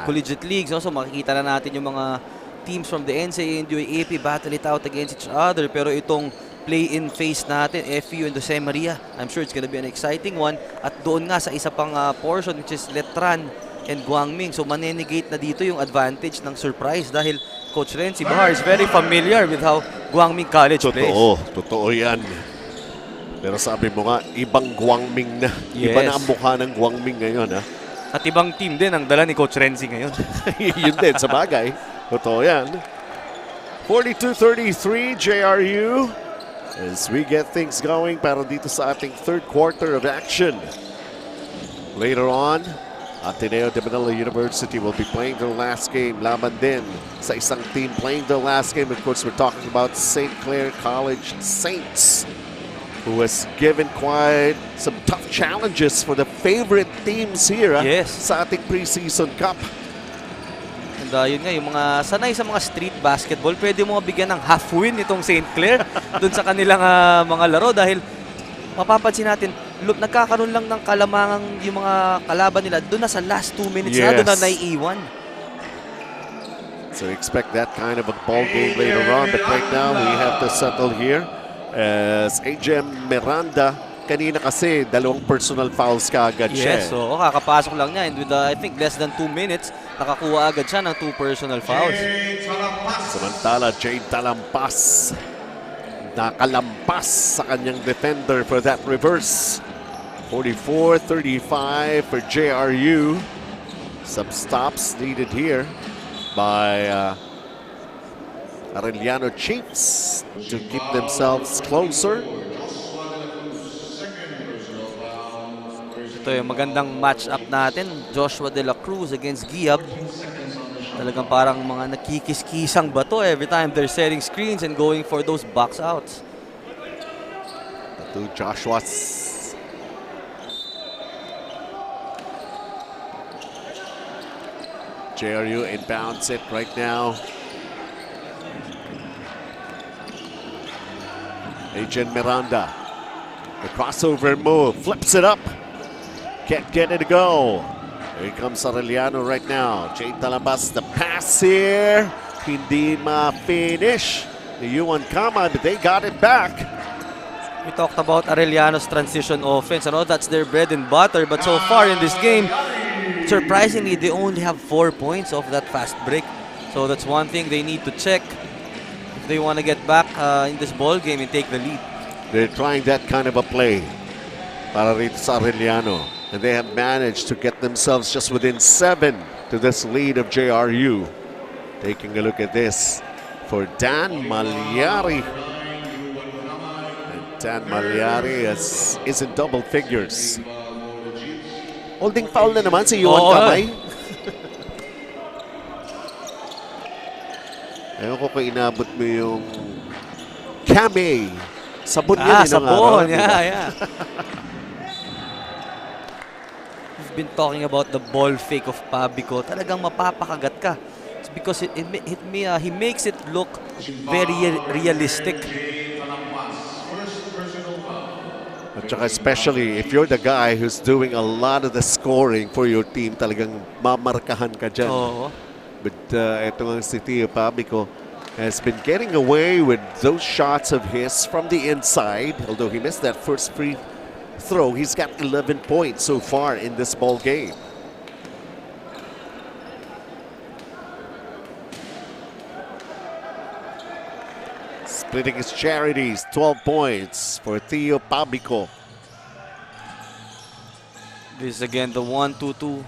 Speaker 2: collegiate leagues. Also, makikita na natin yung mga teams from the NCAA and UAAP battle it out against each other. Pero itong play-in phase natin, FEU and Jose Maria, I'm sure it's gonna be an exciting one. At doon nga sa isa pang portion which is Letran and Guangming. So manenegate na dito yung advantage ng surprise dahil Coach Renzi Bahar is very familiar with how Guangming College plays.
Speaker 1: Totoo yan. Pero sabi mo nga, ibang Guangming na.
Speaker 2: Yes.
Speaker 1: Iba na ang mukha ng Guangming ngayon, ha?
Speaker 2: At ibang team din ang dala ni Coach Renzi ngayon.
Speaker 1: Yun din, sa bagay. Totoo yan. 42-33 JRU as we get things going para dito sa ating third quarter of action. Later on, Ateneo de Manila University will be playing their last game. Laban din sa isang team playing their last game. Of course, we're talking about St. Clair College Saints, who has given quite some tough challenges for the favorite teams here sa ating preseason cup.
Speaker 2: And yun nga, yung mga sanay sa mga street basketball, pwede mo bigyan ng half win itong St. Clair dun sa kanilang mga laro dahil mapapansin natin, nagkakaroon lang ng kalamangan yung mga kalaban nila doon na sa last 2 minutes na doon na naiiwan.
Speaker 1: So expect that kind of a ball game later on. But right now, we have to settle here as AJ Miranda, kanina kasi 2 personal fouls kaagad siya.
Speaker 2: Yes, so kakapasok lang niya and with I think less than 2 minutes, nakakuha agad siya ng 2 personal fouls.
Speaker 1: Samantala, Jade Talampas nakalampas sa kanyang defender for that reverse. 44-35 for JRU. Some stops needed here by Arellano Chiefs to keep themselves closer.
Speaker 2: Ito yung magandang match-up natin. Joshua De La Cruz against Giab. Talagang parang mga nakikis-kisang bato every time they're setting screens and going for those box outs.
Speaker 1: The two Joshuas. JRU inbounds it right now. Agent Miranda. The crossover move. Flips it up. Can't get it to go. Here comes Arellano right now. Jade Talambas, the pass here. Hindi ma-finish. The Yuan Kama, but they got it back.
Speaker 2: We talked about Arellano's transition offense. I know that's their bread and butter, but so far in this game, surprisingly, they only have 4 points off that fast break. So that's one thing they need to check if they want to get back in this ball game and take the lead.
Speaker 1: They're trying that kind of a play para rito sa Arellano. And they have managed to get themselves just within 7 to this lead of JRU. Taking a look at this for Dan Malyari. And Dan Malyari is in double figures. Holding foul na naman si Yuan Kamay. Ayaw ko kung inabot mo yung Kamay. Sabon yan.
Speaker 2: Sabon. Yeah. We've been talking about the ball fake of Pabico. Talagang mapapakagat ka. It's because he makes it look very realistic.
Speaker 1: At saka especially if you're the guy who's doing a lot of the scoring for your team, talagang mamarkahan ka dyan. But ito nga si Tio Pabico has been getting away with those shots of his from the inside. Although he missed that first free throw, he's got 11 points so far in this ball game. Splitting his charities, 12 points for Theo Pabico.
Speaker 2: This is again the 1-2-2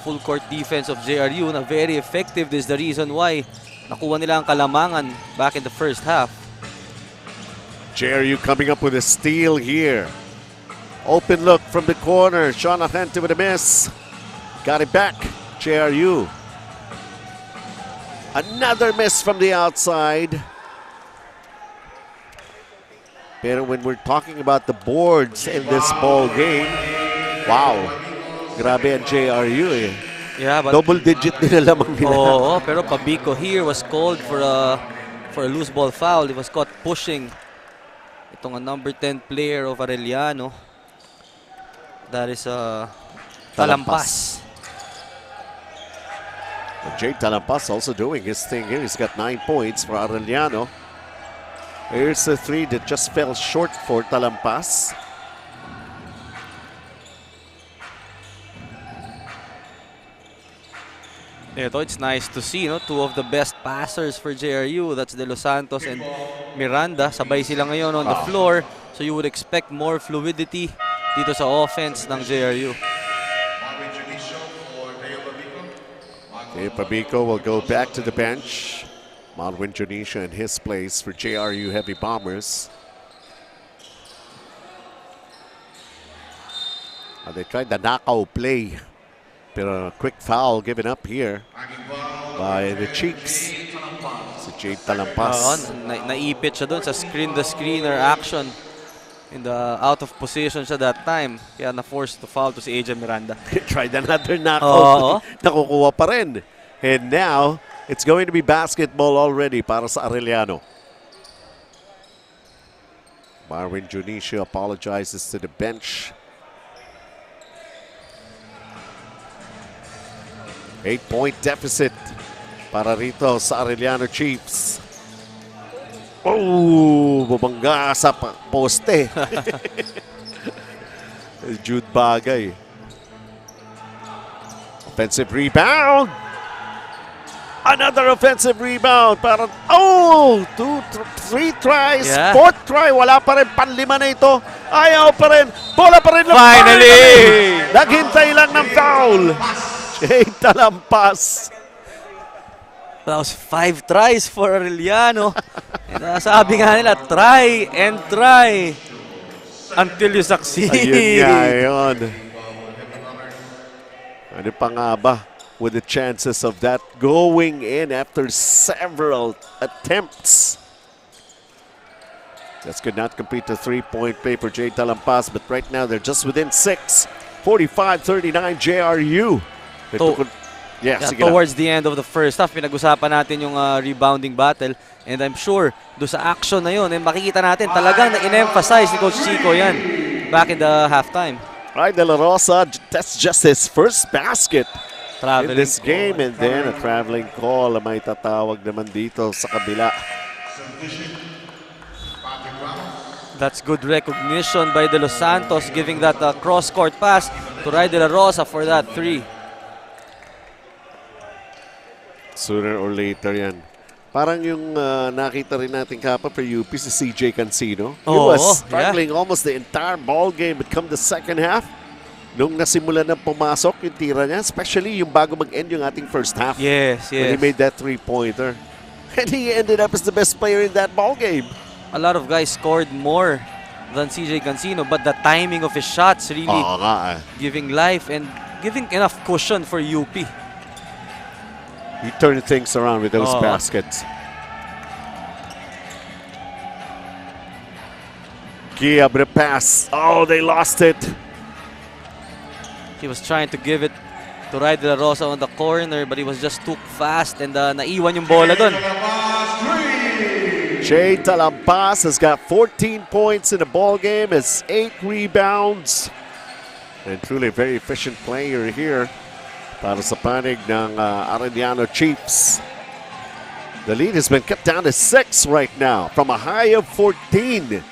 Speaker 2: full court defense of JRU na very effective. This is the reason why nakuha nila ang kalamangan back in the first half.
Speaker 1: JRU coming up with a steal here. Open look from the corner. Sean Agente with a miss. Got it back. JRU. Another miss from the outside. Pero when we're talking about the boards in this ball game, wow. Grabe ang JRU eh.
Speaker 2: Yeah, but
Speaker 1: double digit nila lamang nila.
Speaker 2: Pero Pabico here was called for a loose ball foul. He was caught pushing itong number 10 player of Arellano. That is Talampas.
Speaker 1: Jade Talampas also doing his thing here. He's got 9 points for Arellano. Here's a 3 that just fell short for Talampas.
Speaker 2: It's nice to see, no? Two of the best passers for JRU. That's De Los Santos and Miranda. Sabay sila ngayon on the floor. So you would expect more fluidity dito sa offense ng JRU.
Speaker 1: Okay, Pabico will go back to the bench. Malwin Janisha in his place for JRU Heavy Bombers. They tried the knockout play. Pero a quick foul given up here by the Chiefs. Si Jade Talampas.
Speaker 2: Naipit siya doon sa screen-the-screener action. In the out of position siya that time. Kaya na-forced to foul to si AJ Miranda.
Speaker 1: Tried another knockout. Nakukuha pa rin. And now, it's going to be basketball already para sa Arellano. Marvin Junicio apologizes to the bench. 8-point deficit para rito sa Arellano Chiefs. Oh, bumangga sa poste. Jude Bagay. Offensive rebound. Another offensive rebound. Para, 3 tries.
Speaker 2: Yeah.
Speaker 1: 4th try. Wala pa rin. Panlima na ito. Ayaw pa rin. Bola pa rin.
Speaker 2: Finally!
Speaker 1: Naghintay lang ng foul. Jade Talampas.
Speaker 2: That was 5 tries for Arellano. And sabi nga nila, try and try until you succeed.
Speaker 1: Ayun nga yun. Ano pa nga ba with the chances of that going in after several attempts? That's could not complete the 3-point play for Jade Talampas, but right now they're just within 6. 45-39 JRU.
Speaker 2: Towards the end of the first half, pinag-usapan natin yung rebounding battle. And I'm sure, doon sa action na yun, makikita natin talagang na-emphasize ni Coach Chico yan back in the halftime.
Speaker 1: Right, De La Rosa, that's just his first basket in
Speaker 2: Traveling.
Speaker 1: this game. And then a traveling call may tatawag naman dito sa kabila.
Speaker 2: That's good recognition by De Los Santos, giving that cross-court pass to Ray De La Rosa for that 3.
Speaker 1: Sooner or later yan. Parang yung nakita rin natin kapag for UP si CJ Cancino. He was struggling almost the entire ball game, but come the second half, nung nasimula na pumasok yung tira niya, especially yung bago mag-end yung ating first half.
Speaker 2: Yes,
Speaker 1: When he made that three-pointer. And he ended up as the best player in that ball game.
Speaker 2: A lot of guys scored more than CJ Cancino, but the timing of his shots really giving life and giving enough cushion for UP.
Speaker 1: He turned things around with those baskets. Giab the pass. Oh, they lost it.
Speaker 2: He was trying to give it to Ray De La Rosa on the corner, but he was just too fast and naiwan yung bola dun.
Speaker 1: Jay Talampas has got 14 points in the ball game, has 8 rebounds. And truly a very efficient player here para sa panig ng Arellano Chiefs. The lead has been cut down to 6 right now from a high of 14.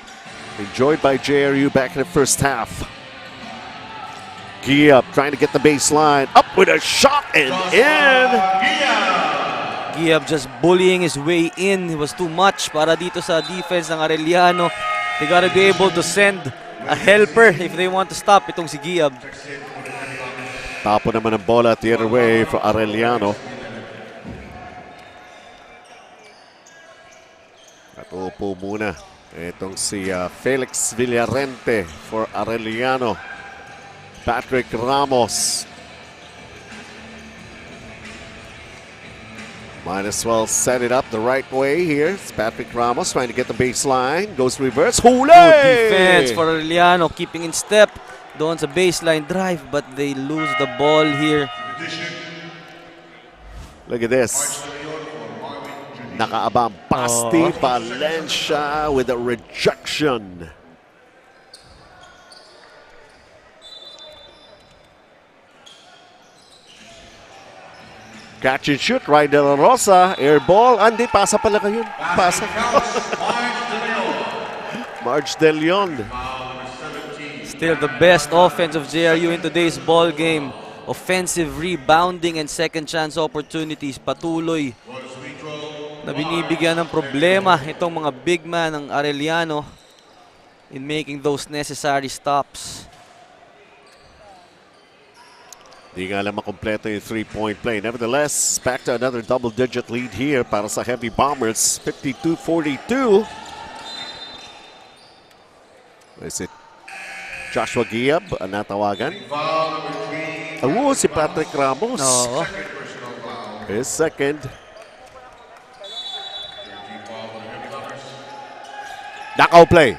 Speaker 1: Enjoyed by JRU back in the first half. Giab trying to get the baseline. Up with a shot and in.
Speaker 2: Giab just bullying his way in. It was too much para dito sa defense ng Arellano. They gotta be able to send a helper if they want to stop itong si Giab.
Speaker 1: Tapo naman ang bola the other way for Arellano. At upo muna itong si Felix Villarente for Arellano. Patrick Ramos. Might as well set it up the right way here. It's Patrick Ramos trying to get the baseline. Goes reverse. Hule!
Speaker 2: Good defense for Arellano, keeping in step doon sa baseline drive, but they lose the ball here.
Speaker 1: Look at this. Nakaabang Basti Valencia with a rejection. Catch and shoot, right De La Rosa, air ball. Hindi, pasa pala kayo. Pasa. Marge De Leon.
Speaker 2: Still the best offense of JRU in today's ball game. Offensive rebounding and second chance opportunities. Patuloy na binibigyan ng problema itong mga big man ng Arellano in making those necessary stops.
Speaker 1: Di nga lang makompleto yung three-point play. Nevertheless, back to another double-digit lead here para sa Heavy Bombers. 52-42. Is it Joshua Giab ang natawagan? Si Patrick Ramos. His second. Knockout play.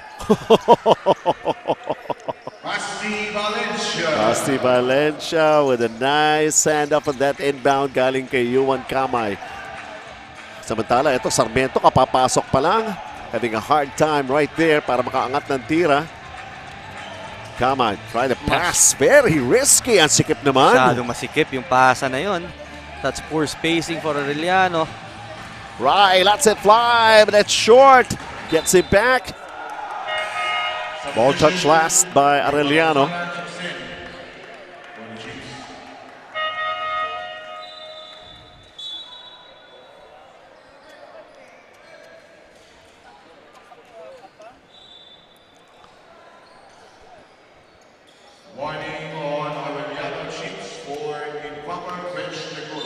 Speaker 1: Basti Valencia with a nice hand-up on that inbound galing kay Yuan Kamay. Samantala, ito Sarmiento kapapasok pa lang. Having a hard time right there para makaangat ng tira. Kamay try to pass. Very risky. Ang sikip naman.
Speaker 2: Masyadong masikip yung pasa na yun. That's poor spacing for Arellano.
Speaker 1: Right, lets it fly, but that's short. Gets it back. Ball touch last by Arellano.
Speaker 3: Warning on Arellano Chiefs for improper bench tackle.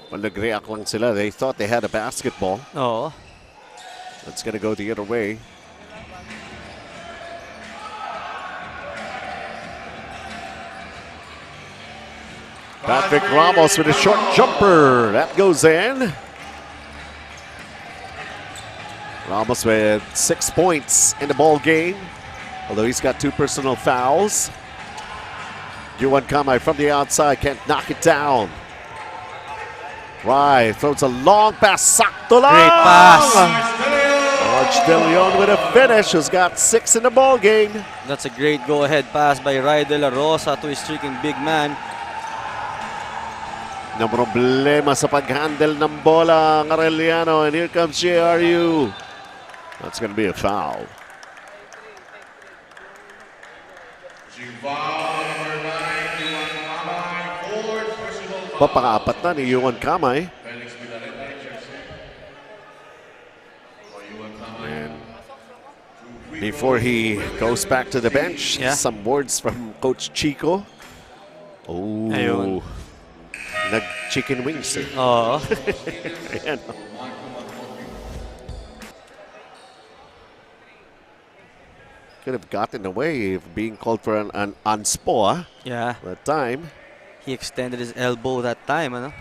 Speaker 1: Well, nag-react lang sila. They thought they had a basketball.
Speaker 2: Oo.
Speaker 1: That's gonna go the other way. Patrick Ramos with a short jumper. That goes in. Ramos with 6 points in the ball game, although he's got 2 personal fouls. Yuan Kamay from the outside can't knock it down. Right, throws a long pass. Sakto lang.
Speaker 2: Great pass.
Speaker 1: March De Leon with a finish, who's got 6 in the ball game.
Speaker 2: That's a great go-ahead pass by Ray De La Rosa to his streaking big man.
Speaker 1: Na problema sa pag-handle ng bola ang Arellano, and here comes JRU. That's going to be a foul. Papang-apat na ni Yuan Kamay. And before he goes back to the bench, some words from Coach Chico. Oh,
Speaker 2: Ayun.
Speaker 1: Nag-chicken wings eh.
Speaker 2: Oo.
Speaker 1: Ayan. Could have gotten away if being called for an unspo
Speaker 2: Yeah.
Speaker 1: that time.
Speaker 2: He extended his elbow that time, ano?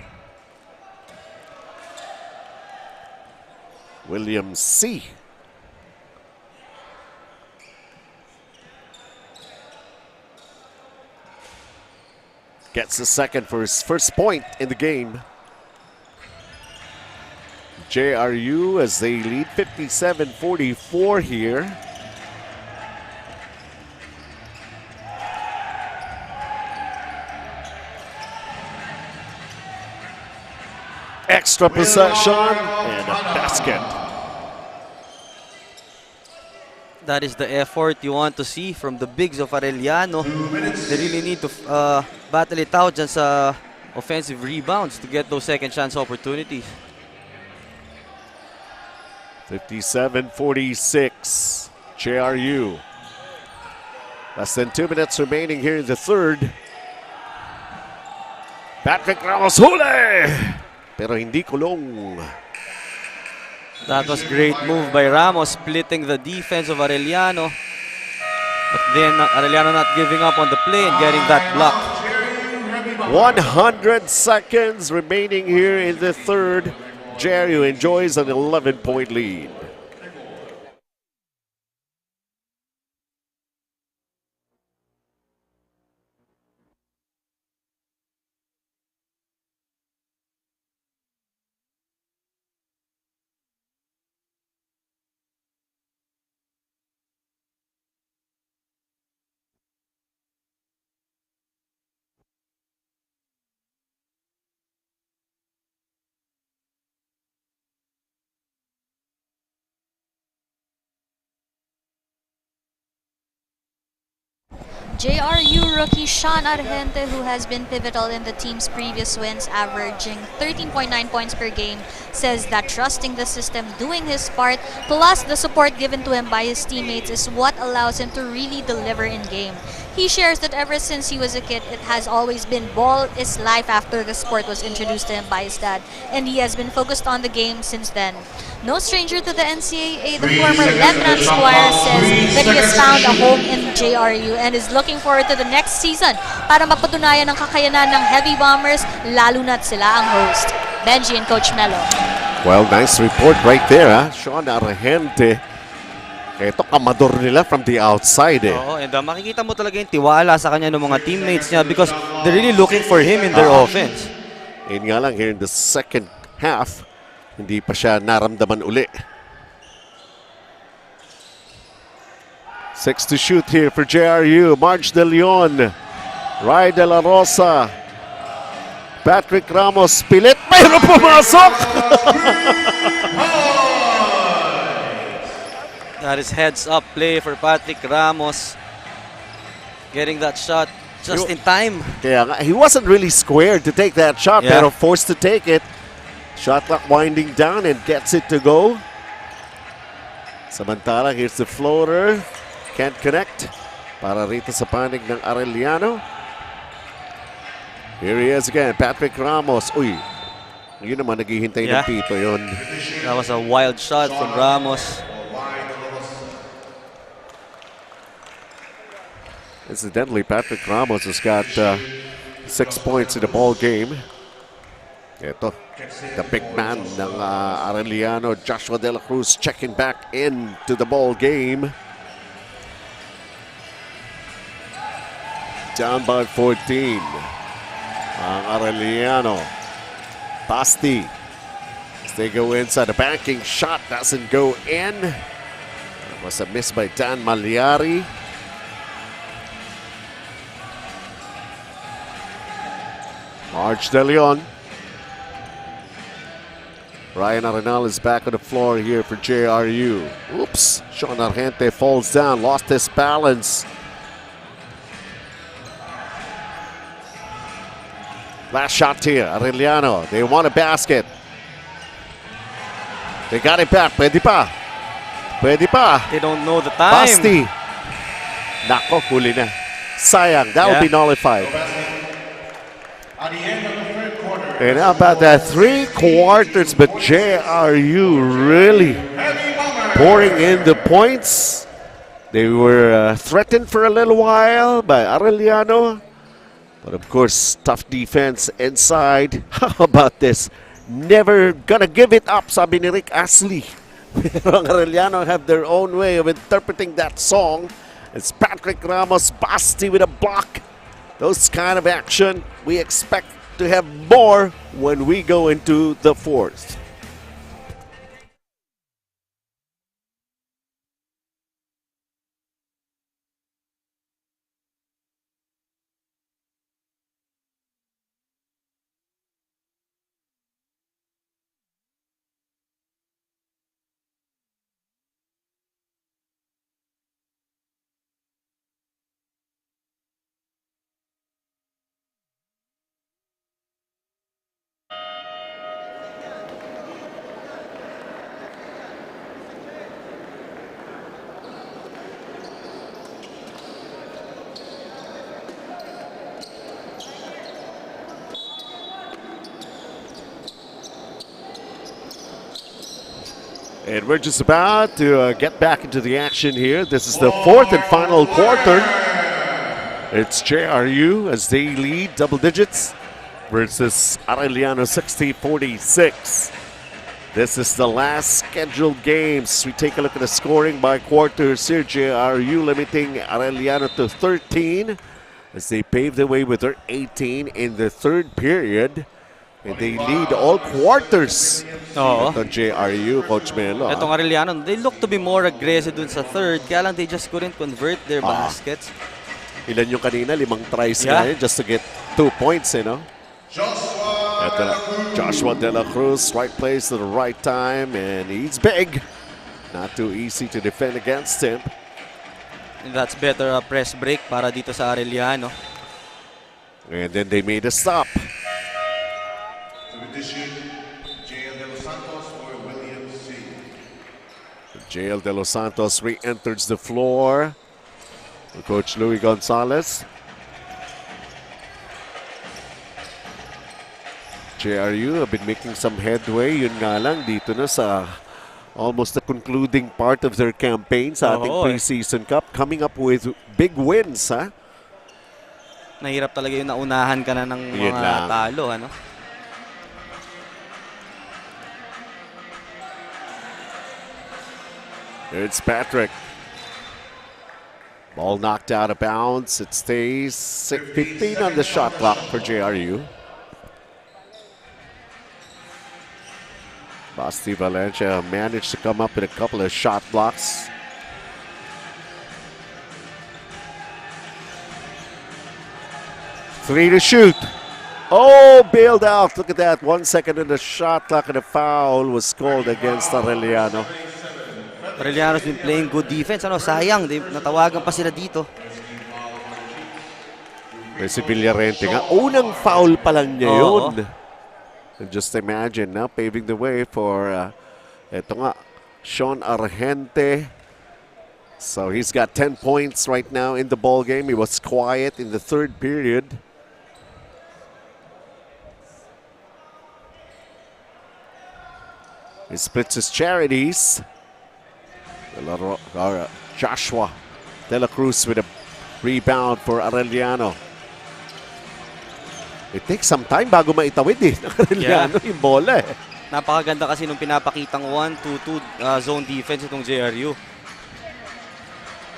Speaker 1: William C. Gets the second for his first point in the game. JRU as they lead 57-44 here. Extra possession and a basket.
Speaker 2: That is the effort you want to see from the bigs of Arellano. They really need to battle it out dyan sa offensive rebounds to get those second chance opportunities.
Speaker 1: 57-46, JRU. Less than 2 minutes remaining here in the third. Patrick Ramos huli! Pero hindi kulong.
Speaker 2: That was great move by Ramos, splitting the defense of Arellano. But then Arellano not giving up on the play and getting that block.
Speaker 1: 100 seconds remaining here in the third. JRU enjoys an 11-point lead.
Speaker 4: JRU rookie Sean Argente, who has been pivotal in the team's previous wins, averaging 13.9 points per game, says that trusting the system, doing his part, plus the support given to him by his teammates is what allows him to really deliver in game. He shares that ever since he was a kid, it has always been ball is life after the sport was introduced to him by his dad, and he has been focused on the game since then. No stranger to the NCAA, the former Letran Squire says that he has found a home in JRU and is looking forward to the next season para mapatunayan ang kakayanan ng Heavy Bombers, lalo na't sila ang host. Benji and Coach Melo.
Speaker 1: Well, nice report right there, Sean Argente. Ito, kamador nila from the outside
Speaker 2: Oo, and makikita mo talaga yung tiwala sa kanya ng mga teammates niya because they're really looking for him in their offense.
Speaker 1: And nga lang, here in the second half, hindi pa siya naramdaman uli. 6 to shoot here for JRU. March De Leon, Ray De La Rosa, Patrick Ramos, pilit, pero pumasok!
Speaker 2: That is heads-up play for Patrick Ramos. Getting that shot just in time.
Speaker 1: Kaya nga, he wasn't really squared to take that shot, pero forced to take it. Shot clock winding down and gets it to go. Samantala, here's the floater. Can't connect. Para rito sa panig ng Arellano. Here he is again, Patrick Ramos. Uy, yun naman, naghihintay ng pito yun.
Speaker 2: That was a wild shot from Ramos.
Speaker 1: Incidentally, Patrick Ramos has got 6 points in the ball game. Ito, the big man ng Arellano, Joshua De La Cruz, checking back into the ball game. Down by 14. Ang Arellano. Basti. They go inside. The banking shot doesn't go in. It was a miss by Dan Malyari. March De Leon. Ryan Arenal is back on the floor here for JRU. Oops, Sean Argente falls down, lost his balance. Last shot here, Arellano. They want a basket. They got it back. Pwede pa. Pwede pa.
Speaker 2: They don't know the time.
Speaker 1: Basti. Nako, huli na. Sayang, that will be nullified.
Speaker 3: At the end of the third quarter,
Speaker 1: And how about that? 3 quarters, but JRU really pouring in the points. They were threatened for a little while by Arellano. But of course, tough defense inside. How about this? Never gonna give it up, sabi ni Rick Astley. Pero ang Arellano have their own way of interpreting that song. It's Patrick Ramos Basti with a block. Those kind of action, we expect to have more when we go into the fourth. And we're just about to get back into the action here. This is the fourth and final quarter. It's JRU as they lead double digits versus Arellano 60-46. This is the last scheduled games. We take a look at the scoring by quarters here. JRU limiting Arellano to 13 as they pave the way with their 18 in the third period. And they lead all quarters.
Speaker 2: Oo.
Speaker 1: Ito JRU, Coach Melo.
Speaker 2: Itong Arellano, they look to be more aggressive dun sa third. Kaya lang they just couldn't convert their baskets.
Speaker 1: Ilan yung kanina? 5 tries nga yun just to get 2 points, you know? Ito na, Joshua De La Cruz, right place at the right time, and he's big. Not too easy to defend against him.
Speaker 2: And that's better press break para dito sa Arellano.
Speaker 1: And then they made a stop. JL De Los Santos re-enters the floor. Coach Louis Gonzalez. JRU have been making some headway. Yun nga lang, dito na sa almost the concluding part of their campaign sa ating preseason cup. Coming up with big wins, ha?
Speaker 2: Nahirap talaga yung naunahan ka na ng mga talo, ano?
Speaker 1: It's Patrick. Ball knocked out of bounds. It stays 15 on the shot clock for JRU. Basti Valencia managed to come up with a couple of shot blocks. Three to shoot. Oh, bailed out. Look at that. 1 second in the shot clock and a foul was called against Arellano.
Speaker 2: Arellano's been playing good defense. Ano, sayang, natawagan pa sila dito.
Speaker 1: Si Villarente nga, unang foul pa lang niya yun. And just imagine now paving the way for eto nga, Sean Argente. So he's got 10 points right now in the ball game. He was quiet in the third period. He splits his charities. Joshua De La Cruz with a rebound for Arellano. It takes some time bago maitawid ng Arellano yung bola eh.
Speaker 2: Napakaganda kasi nung pinapakitang 1-2-2 zone defense itong JRU.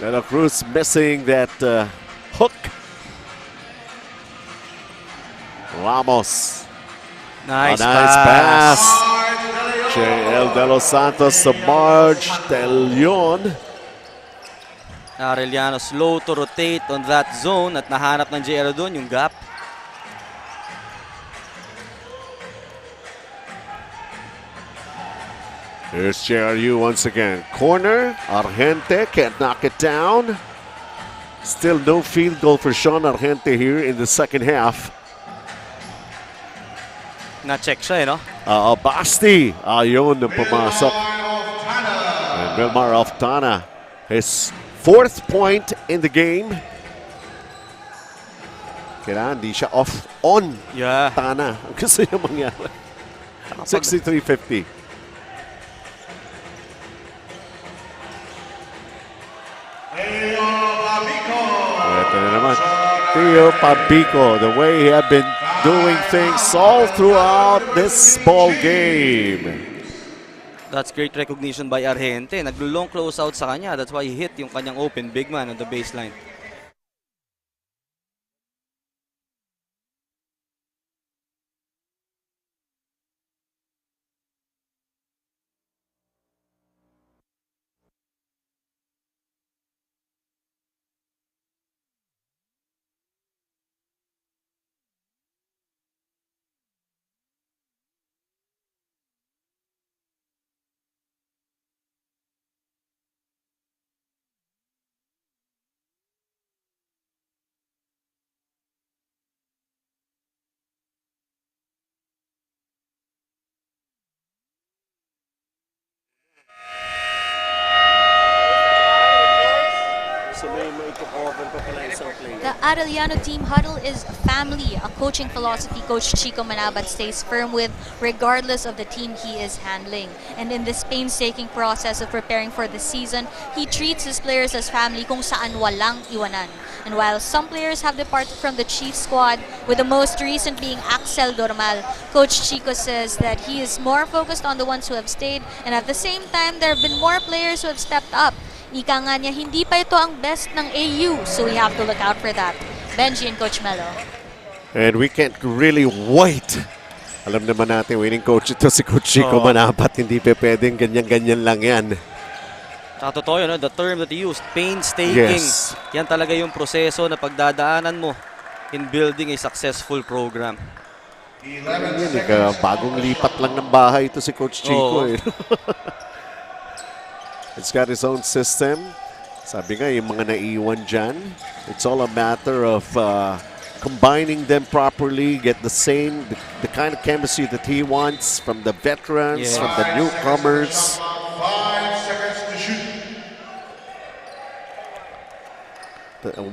Speaker 1: De La Cruz missing that hook. Ramos.
Speaker 2: Nice
Speaker 1: pass. JL De Los Santos to Marge De Leon.
Speaker 2: Arellano slow to rotate on that zone at nahanap ng JRU doon yung gap.
Speaker 1: Here's JRU once again. Corner. Argente can't knock it down. Still no field goal for Sean Argente here in the second half.
Speaker 2: Na-check siya no?
Speaker 1: Basti. Ayun na pumasok. And Vilmar Oftana. His 4th point in the game. Kaya hindi siya on.
Speaker 2: Yeah.
Speaker 1: Tana. Ang gusto niya mangyari. 63-50. Ito na naman. Theo Pabico, the way he had been doing things all throughout this ball game.
Speaker 2: That's great recognition by Argente. Naglo-long close out sa kanya. That's why he hit yung kanyang open big man on the baseline.
Speaker 4: The Arellano team huddle is family, a coaching philosophy Coach Chico Manabat stays firm with regardless of the team he is handling. And in this painstaking process of preparing for the season, he treats his players as family kung saan walang iwanan. And while some players have departed from the Chiefs squad, with the most recent being Axel Dormal, Coach Chico says that he is more focused on the ones who have stayed, and at the same time, there have been more players who have stepped up. Ika nga niya, hindi pa ito ang best ng AU, so we have to look out for that. Benji and Coach Melo.
Speaker 1: And we can't really wait. Alam naman natin, winning coach ito si Coach Chico Manabat. Hindi pa pwedeng ganyan-ganyan lang yan.
Speaker 2: Totoo yun, the term that he used, painstaking.
Speaker 1: Yes.
Speaker 2: Yan talaga yung proseso na pagdadaanan mo in building a successful program.
Speaker 1: Bagong lipat lang ng bahay ito si Coach Chico. Eh. It's got its own system. Sabi nga, yung mga naiwan dyan, it's all a matter of combining them properly, get the kind of chemistry that he wants from the veterans, from the newcomers.
Speaker 3: 5 seconds to shoot.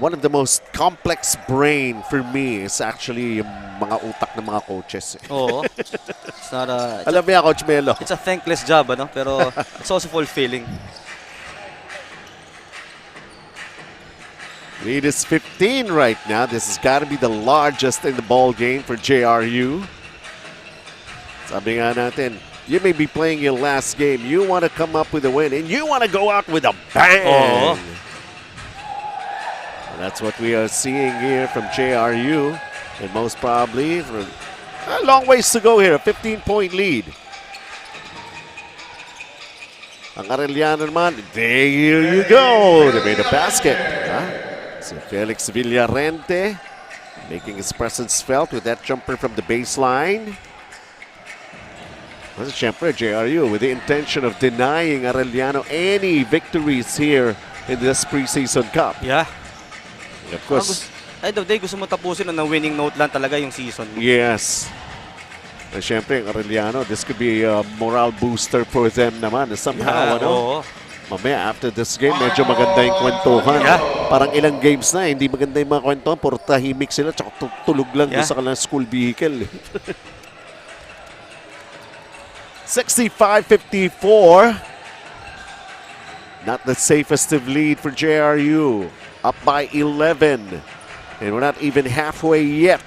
Speaker 1: One of the most complex brain for me is actually yung mga utak ng mga coaches.
Speaker 2: Oo. It's not a...
Speaker 1: Alam mo yan, Coach Melo.
Speaker 2: It's a thankless job, ano? Pero it's also fulfilling.
Speaker 1: Lead is 15 right now. This has got to be the largest in the ball game for JRU. Sabi nga natin, you may be playing your last game. You want to come up with a win, and you want to go out with a bang. That's what we are seeing here from JRU. And most probably, a long ways to go here. A 15-point lead. Ang Arellano naman, there you go. They made a basket. So Felix Villarente making his presence felt with that jumper from the baseline. Well, syempre, JRU with the intention of denying Arellano any victories here in this preseason cup.
Speaker 2: Yeah.
Speaker 1: Of course.
Speaker 2: End of the day, gusto mo tapusin na winning note lang talaga yung season.
Speaker 1: Yes. And syempre, ang Arellano, this could be a morale booster for them naman. Somehow, mamaya, after this game, medyo maganda yung kwentuhan. Parang ilang games na, hindi maganda yung mga kwentuhan. Puro tahimik sila, tsaka tulog lang sa kanilang school vehicle. 65-54. Not the safest of lead for JRU. Up by 11. And we're not even halfway yet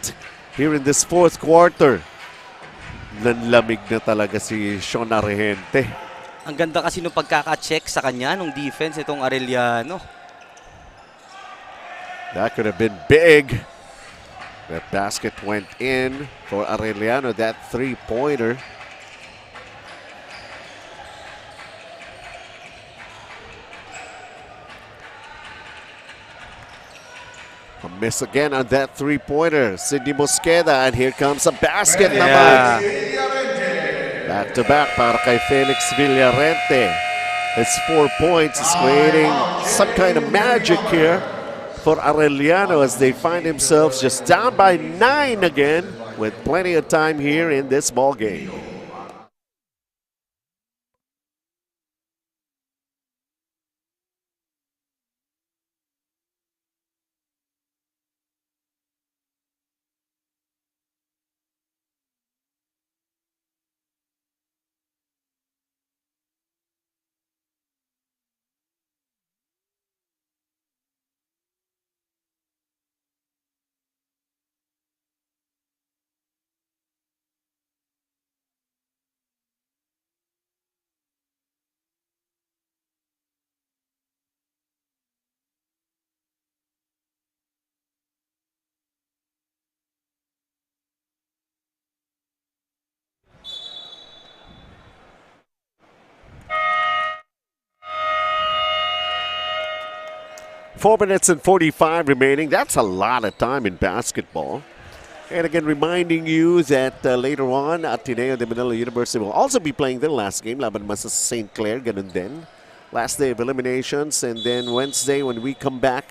Speaker 1: here in this fourth quarter. Nanlamig na talaga si Sean Argente.
Speaker 2: Ang ganda kasi nung pagkaka-check sa kanya nung defense itong Arellano.
Speaker 1: That could have been big. That basket went in for Arellano, that three-pointer. A miss again on that three-pointer. Sidney Mosqueda, and here comes a basket naman. Back-to-back para kay Felix Villarente. His 4 points is creating some kind of magic here for Arellano as they find themselves just down by 9 again with plenty of time here in this ball game. Four minutes and 45 remaining. That's a lot of time in basketball. And again, reminding you that later on, Ateneo de Manila University will also be playing their last game. Laban naman sa St. Clair, ganun din. Last day of eliminations. And then Wednesday, when we come back,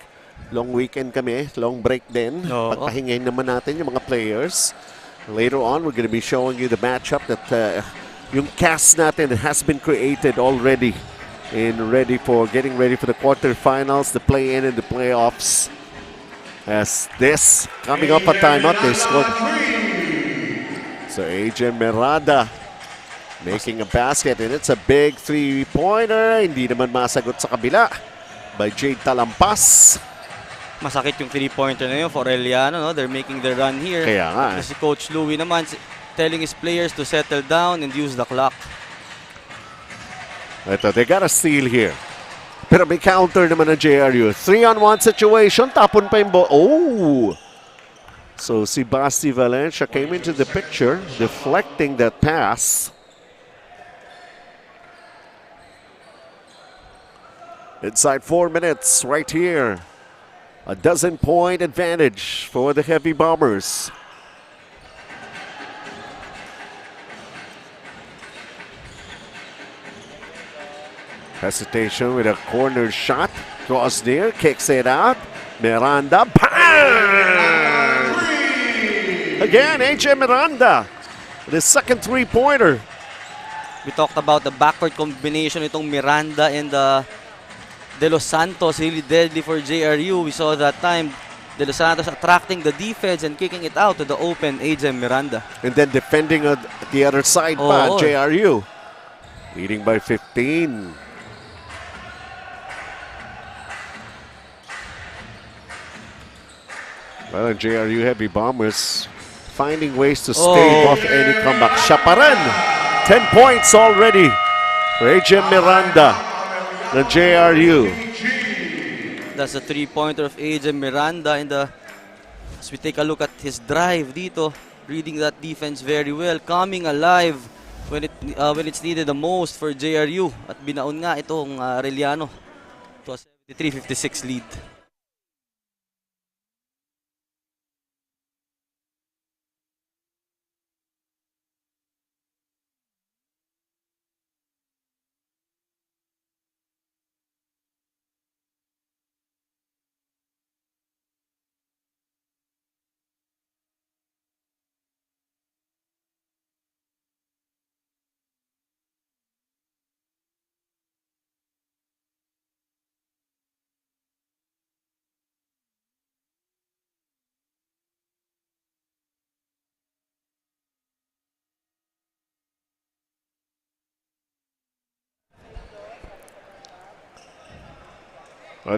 Speaker 1: long weekend kami, long break din. Pagpahingayin naman natin yung mga players. Later on, we're going to be showing you the matchup that yung cast natin has been created already. And getting ready for the quarterfinals, the play-in and the playoffs. As this coming up a timeout, they scored. So AJ Miranda making a basket, and it's a big three-pointer. Hindi naman masagot sa kabila by Jade Talampas.
Speaker 2: Masakit yung three-pointer na yun for Arellano, no? They're making their run here.
Speaker 1: Kaya nga.
Speaker 2: Si Coach Louie naman telling his players to settle down and use the clock.
Speaker 1: Ito, they got a steal here. Pero may counter naman ng JRU. 3-on-1 situation. Tapon pa yung ball. Oh! So si Basti Valencia came into the picture, deflecting that pass. Inside 4 minutes right here. A 12-point advantage for the Heavy Bombers. Hesitation with a corner shot. Cross there, kicks it out. Miranda, bang! Again, AJ Miranda. The second three-pointer.
Speaker 2: We talked about the backward combination itong Miranda and De Los Santos, really deadly for JRU. We saw that time De Los Santos attracting the defense and kicking it out to the open AJ Miranda.
Speaker 1: And then defending at the other side pa, JRU. Leading by 15. Well, JRU Heavy Bombers finding ways to stave off any comeback. Siya pa rin. 10 points already for AJ Miranda, the JRU.
Speaker 2: That's a three-pointer of AJ Miranda. And as we take a look at his drive dito, reading that defense very well, coming alive when it's needed the most for JRU. At binaon nga itong Arellano to a 73-56 lead.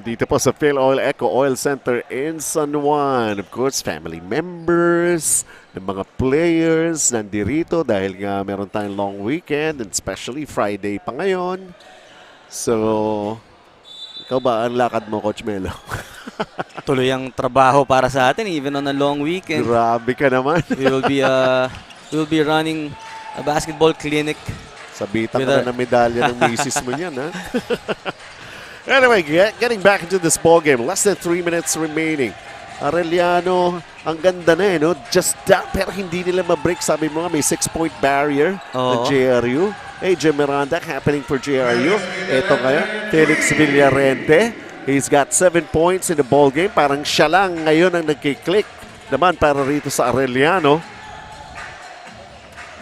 Speaker 1: Dito po sa Filoil EcoOil Center in San Juan. Of course, family members, ng mga players nandirito dahil nga meron tayong long weekend and especially Friday pa ngayon. So, ikaw ba ang lakad mo, Coach Melo?
Speaker 2: Tuloy ang trabaho para sa atin even on a long weekend.
Speaker 1: Grabe ka naman.
Speaker 2: we will be running a basketball clinic.
Speaker 1: Sabitan ka na ng medalya ng misis mo niyan, ha? Anyway, getting back into this ball game. Less than 3 minutes remaining. Arellano, ang ganda na no? Just that, pero hindi nila ma-break. Sabi mo nga, may 6-point barrier ng JRU. AJ Miranda happening for JRU. Ito kaya, Felix Villarente. He's got 7 points in the ball game. Parang siya lang ngayon ang nagkiklik naman para rito sa Arellano.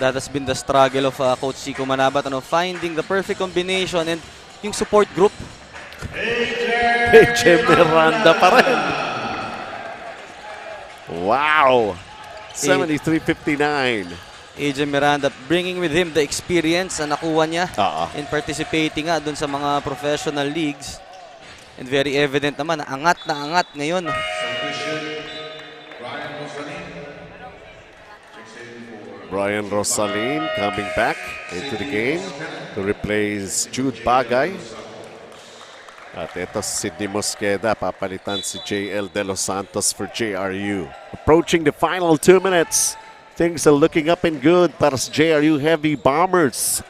Speaker 2: That has been the struggle of Coach Chico Manabat, finding the perfect combination and yung support group.
Speaker 1: AJ Miranda pa rin. Wow! 73-59.
Speaker 2: AJ Miranda bringing with him the experience na nakuha niya in participating nga dun sa mga professional leagues. And very evident naman na angat ngayon.
Speaker 1: Brian Rosalin coming back into the game to replace Jude Bagay. At ito si Sidney Mosqueda, papalitan si JL De Los Santos for JRU. Approaching the final 2 minutes, things are looking up and good para sa JRU Heavy Bombers.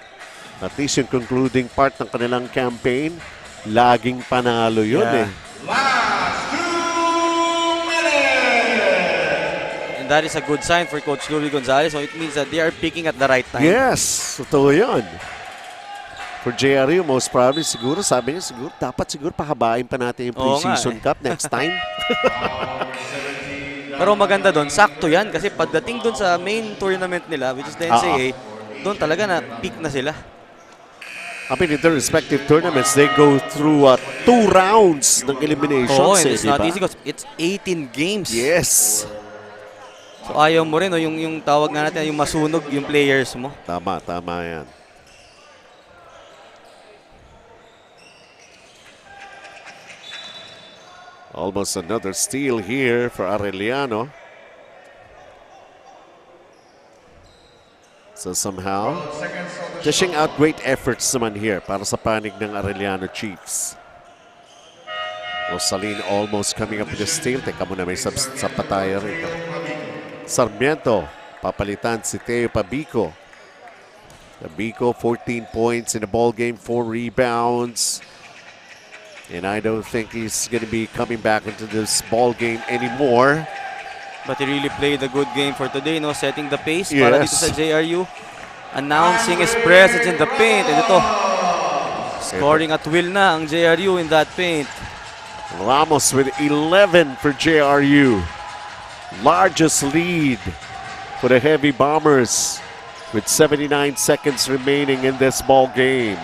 Speaker 1: At least yung concluding part ng kanilang campaign, laging panalo yun
Speaker 3: Last 2 minutes!
Speaker 2: And that is a good sign for Coach Louie Gonzalez. So it means that they are picking at the right time.
Speaker 1: Yes, totoo yun. For JRU, most probably siguro, sabi niya dapat pahabain pa natin yung preseason cup next time.
Speaker 2: Pero maganda doon, sakto yan kasi pagdating doon sa main tournament nila, which is the NCAA, doon talaga na peak na sila.
Speaker 1: I mean, in their respective tournaments, they go through 2 rounds ng eliminations.
Speaker 2: And it's not easy because it's 18 games.
Speaker 1: Yes.
Speaker 2: So ayaw mo rin, yung tawag nga natin, yung masunog yung players mo.
Speaker 1: Tama yan. Almost another steal here for Arellano. So somehow, dishing out great efforts naman here para sa panig ng Arellano Chiefs. Rosalin almost coming up with a steal. Teka muna, may sapataya rito. Sarmiento, papalitan si Teo Pabico. Pabico, 14 points in the ball game, 4 rebounds. And I don't think he's going to be coming back into this ball game anymore.
Speaker 2: But he really played a good game for today, setting the pace para dito sa JRU. Announcing his presence in the paint. And ito, scoring at will na ang JRU in that paint.
Speaker 1: Ramos with 11 for JRU. Largest lead for the Heavy Bombers with 79 seconds remaining in this ball game.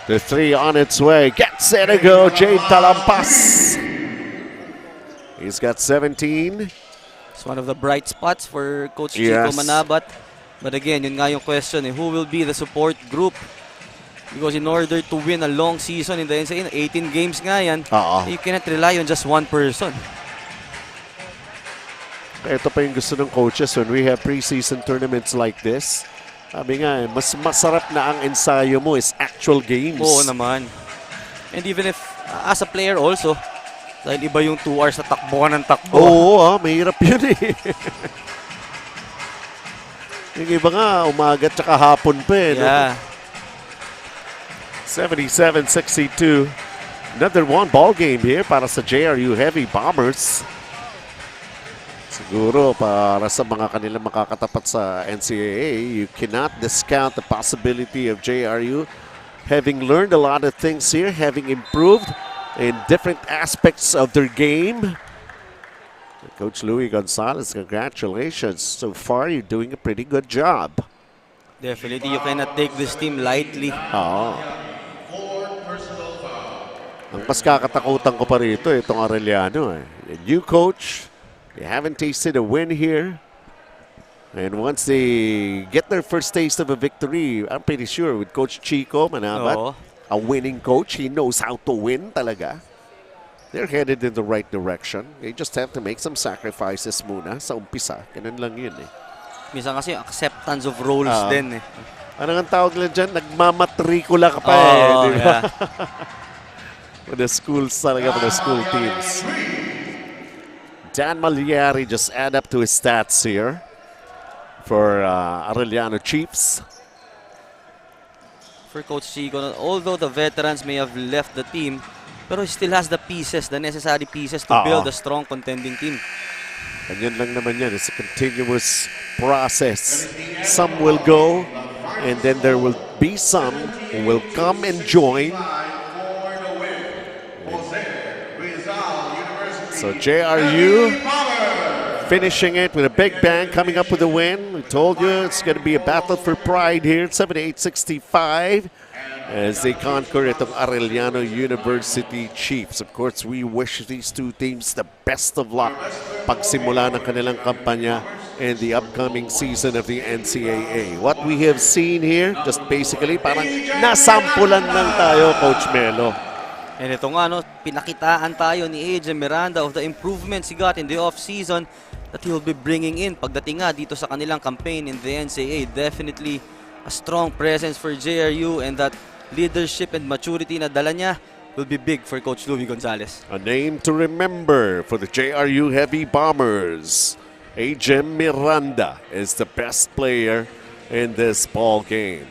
Speaker 1: The 3 on its way. Gets it to go. Jade Talampas. He's got 17.
Speaker 2: It's one of the bright spots for Coach Chico Manabat. But again, yun nga yung question, who will be the support group? Because in order to win a long season in the NCAA, 18 games nga yan, you cannot rely on just one person.
Speaker 1: Ito pa yung gusto ng coaches when we have preseason tournaments like this. Sabi nga, mas masarap na ang ensayo mo is actual games.
Speaker 2: Oo naman. And even if, as a player also, dahil iba yung 2 hours na takbo ka ng takbo.
Speaker 1: Oo, mahirap yun eh. Yung iba nga, umaga tsaka hapon pa eh.
Speaker 2: Yeah.
Speaker 1: 77-62. Another one ball game here para sa JRU Heavy Bombers. Siguro para sa mga kanilang makakatapat sa NCAA, you cannot discount the possibility of JRU having learned a lot of things here, having improved in different aspects of their game. Coach Louie Gonzalez, congratulations. So far, you're doing a pretty good job.
Speaker 2: Definitely, you cannot take this team lightly.
Speaker 1: Ang mas kakatakutan ko pa rito, itong Arellano. A new coach. They haven't tasted a win here. And once they get their first taste of a victory, I'm pretty sure with Coach Chico Manabat, a winning coach, he knows how to win talaga. They're headed in the right direction. They just have to make some sacrifices muna sa umpisa. Ganun lang yun eh.
Speaker 2: Minsan kasi acceptance of roles din eh.
Speaker 1: Ano ang tawag lang dyan? Nagmamatrikula ka pa eh. Di ba?
Speaker 2: Yeah.
Speaker 1: For the schools talaga, for the school teams. Dan Maliari just add up to his stats here for Arellano Chiefs.
Speaker 2: For Coach Chico, although the veterans may have left the team, Pero he still has the pieces, the necessary pieces to build a strong contending team.
Speaker 1: And yan lang naman yan. It's a continuous process. Some will go, and then there will be some who will come and join. So JRU finishing it with a big bang, coming up with a win. We told you it's going to be a battle for pride here at 78-65 as they conquer itong Arellano University Chiefs. Of course, we wish these two teams the best of luck pagsimula ng kanilang kampanya in the upcoming season of the NCAA. What we have seen here, just basically, parang nasampulan lang tayo, Coach Melo.
Speaker 2: And ito nga, no, pinakitaan tayo ni AJ Miranda of the improvements he got in the off-season that he will be bringing in pagdating nga dito sa kanilang campaign in the NCAA. Definitely a strong presence for JRU, and that leadership and maturity na dala niya will be big for Coach Louie Gonzalez.
Speaker 1: A name to remember for the JRU Heavy Bombers. AJ Miranda is the best player in this ball game.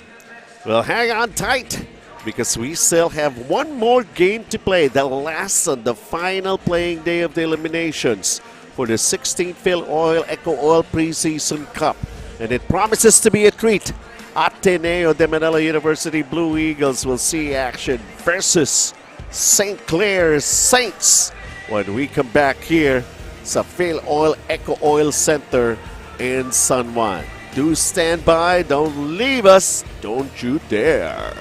Speaker 1: Well, hang on tight, because we still have one more game to play, the last on the final playing day of the eliminations for the 16th Filoil EcoOil Preseason Cup. And it promises to be a treat. Ateneo de Manila University Blue Eagles will see action versus St. Clair Saints when we come back here sa Filoil EcoOil Center in San Juan. Do stand by, don't leave us, don't you dare.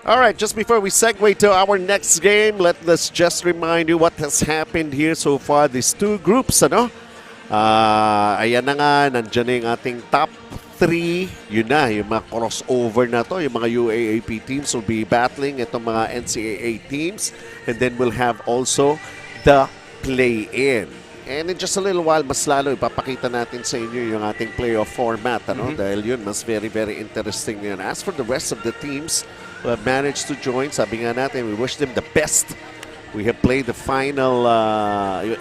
Speaker 1: All right, just before we segue to our next game, let us just remind you what has happened here so far. These two groups, ano? Ayan na nga, nandiyan na yung ating top 3. Yun na, yung mga crossover na to. Yung mga UAAP teams will be battling itong mga NCAA teams. And then we'll have also the play-in. And in just a little while, mas lalo ipapakita natin sa inyo yung ating playoff format, ano? Dahil yun, mas very, very interesting yun. As for the rest of the teams who have managed to join, sabi nga natin, we wish them the best. We have played the final,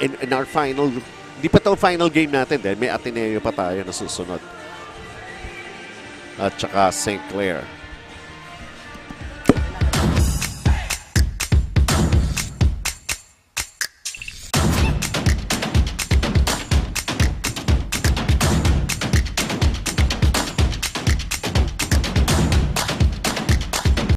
Speaker 1: in our final, di pa ito final game natin dahil may Ateneo pa tayo na susunod. At saka St. Clair.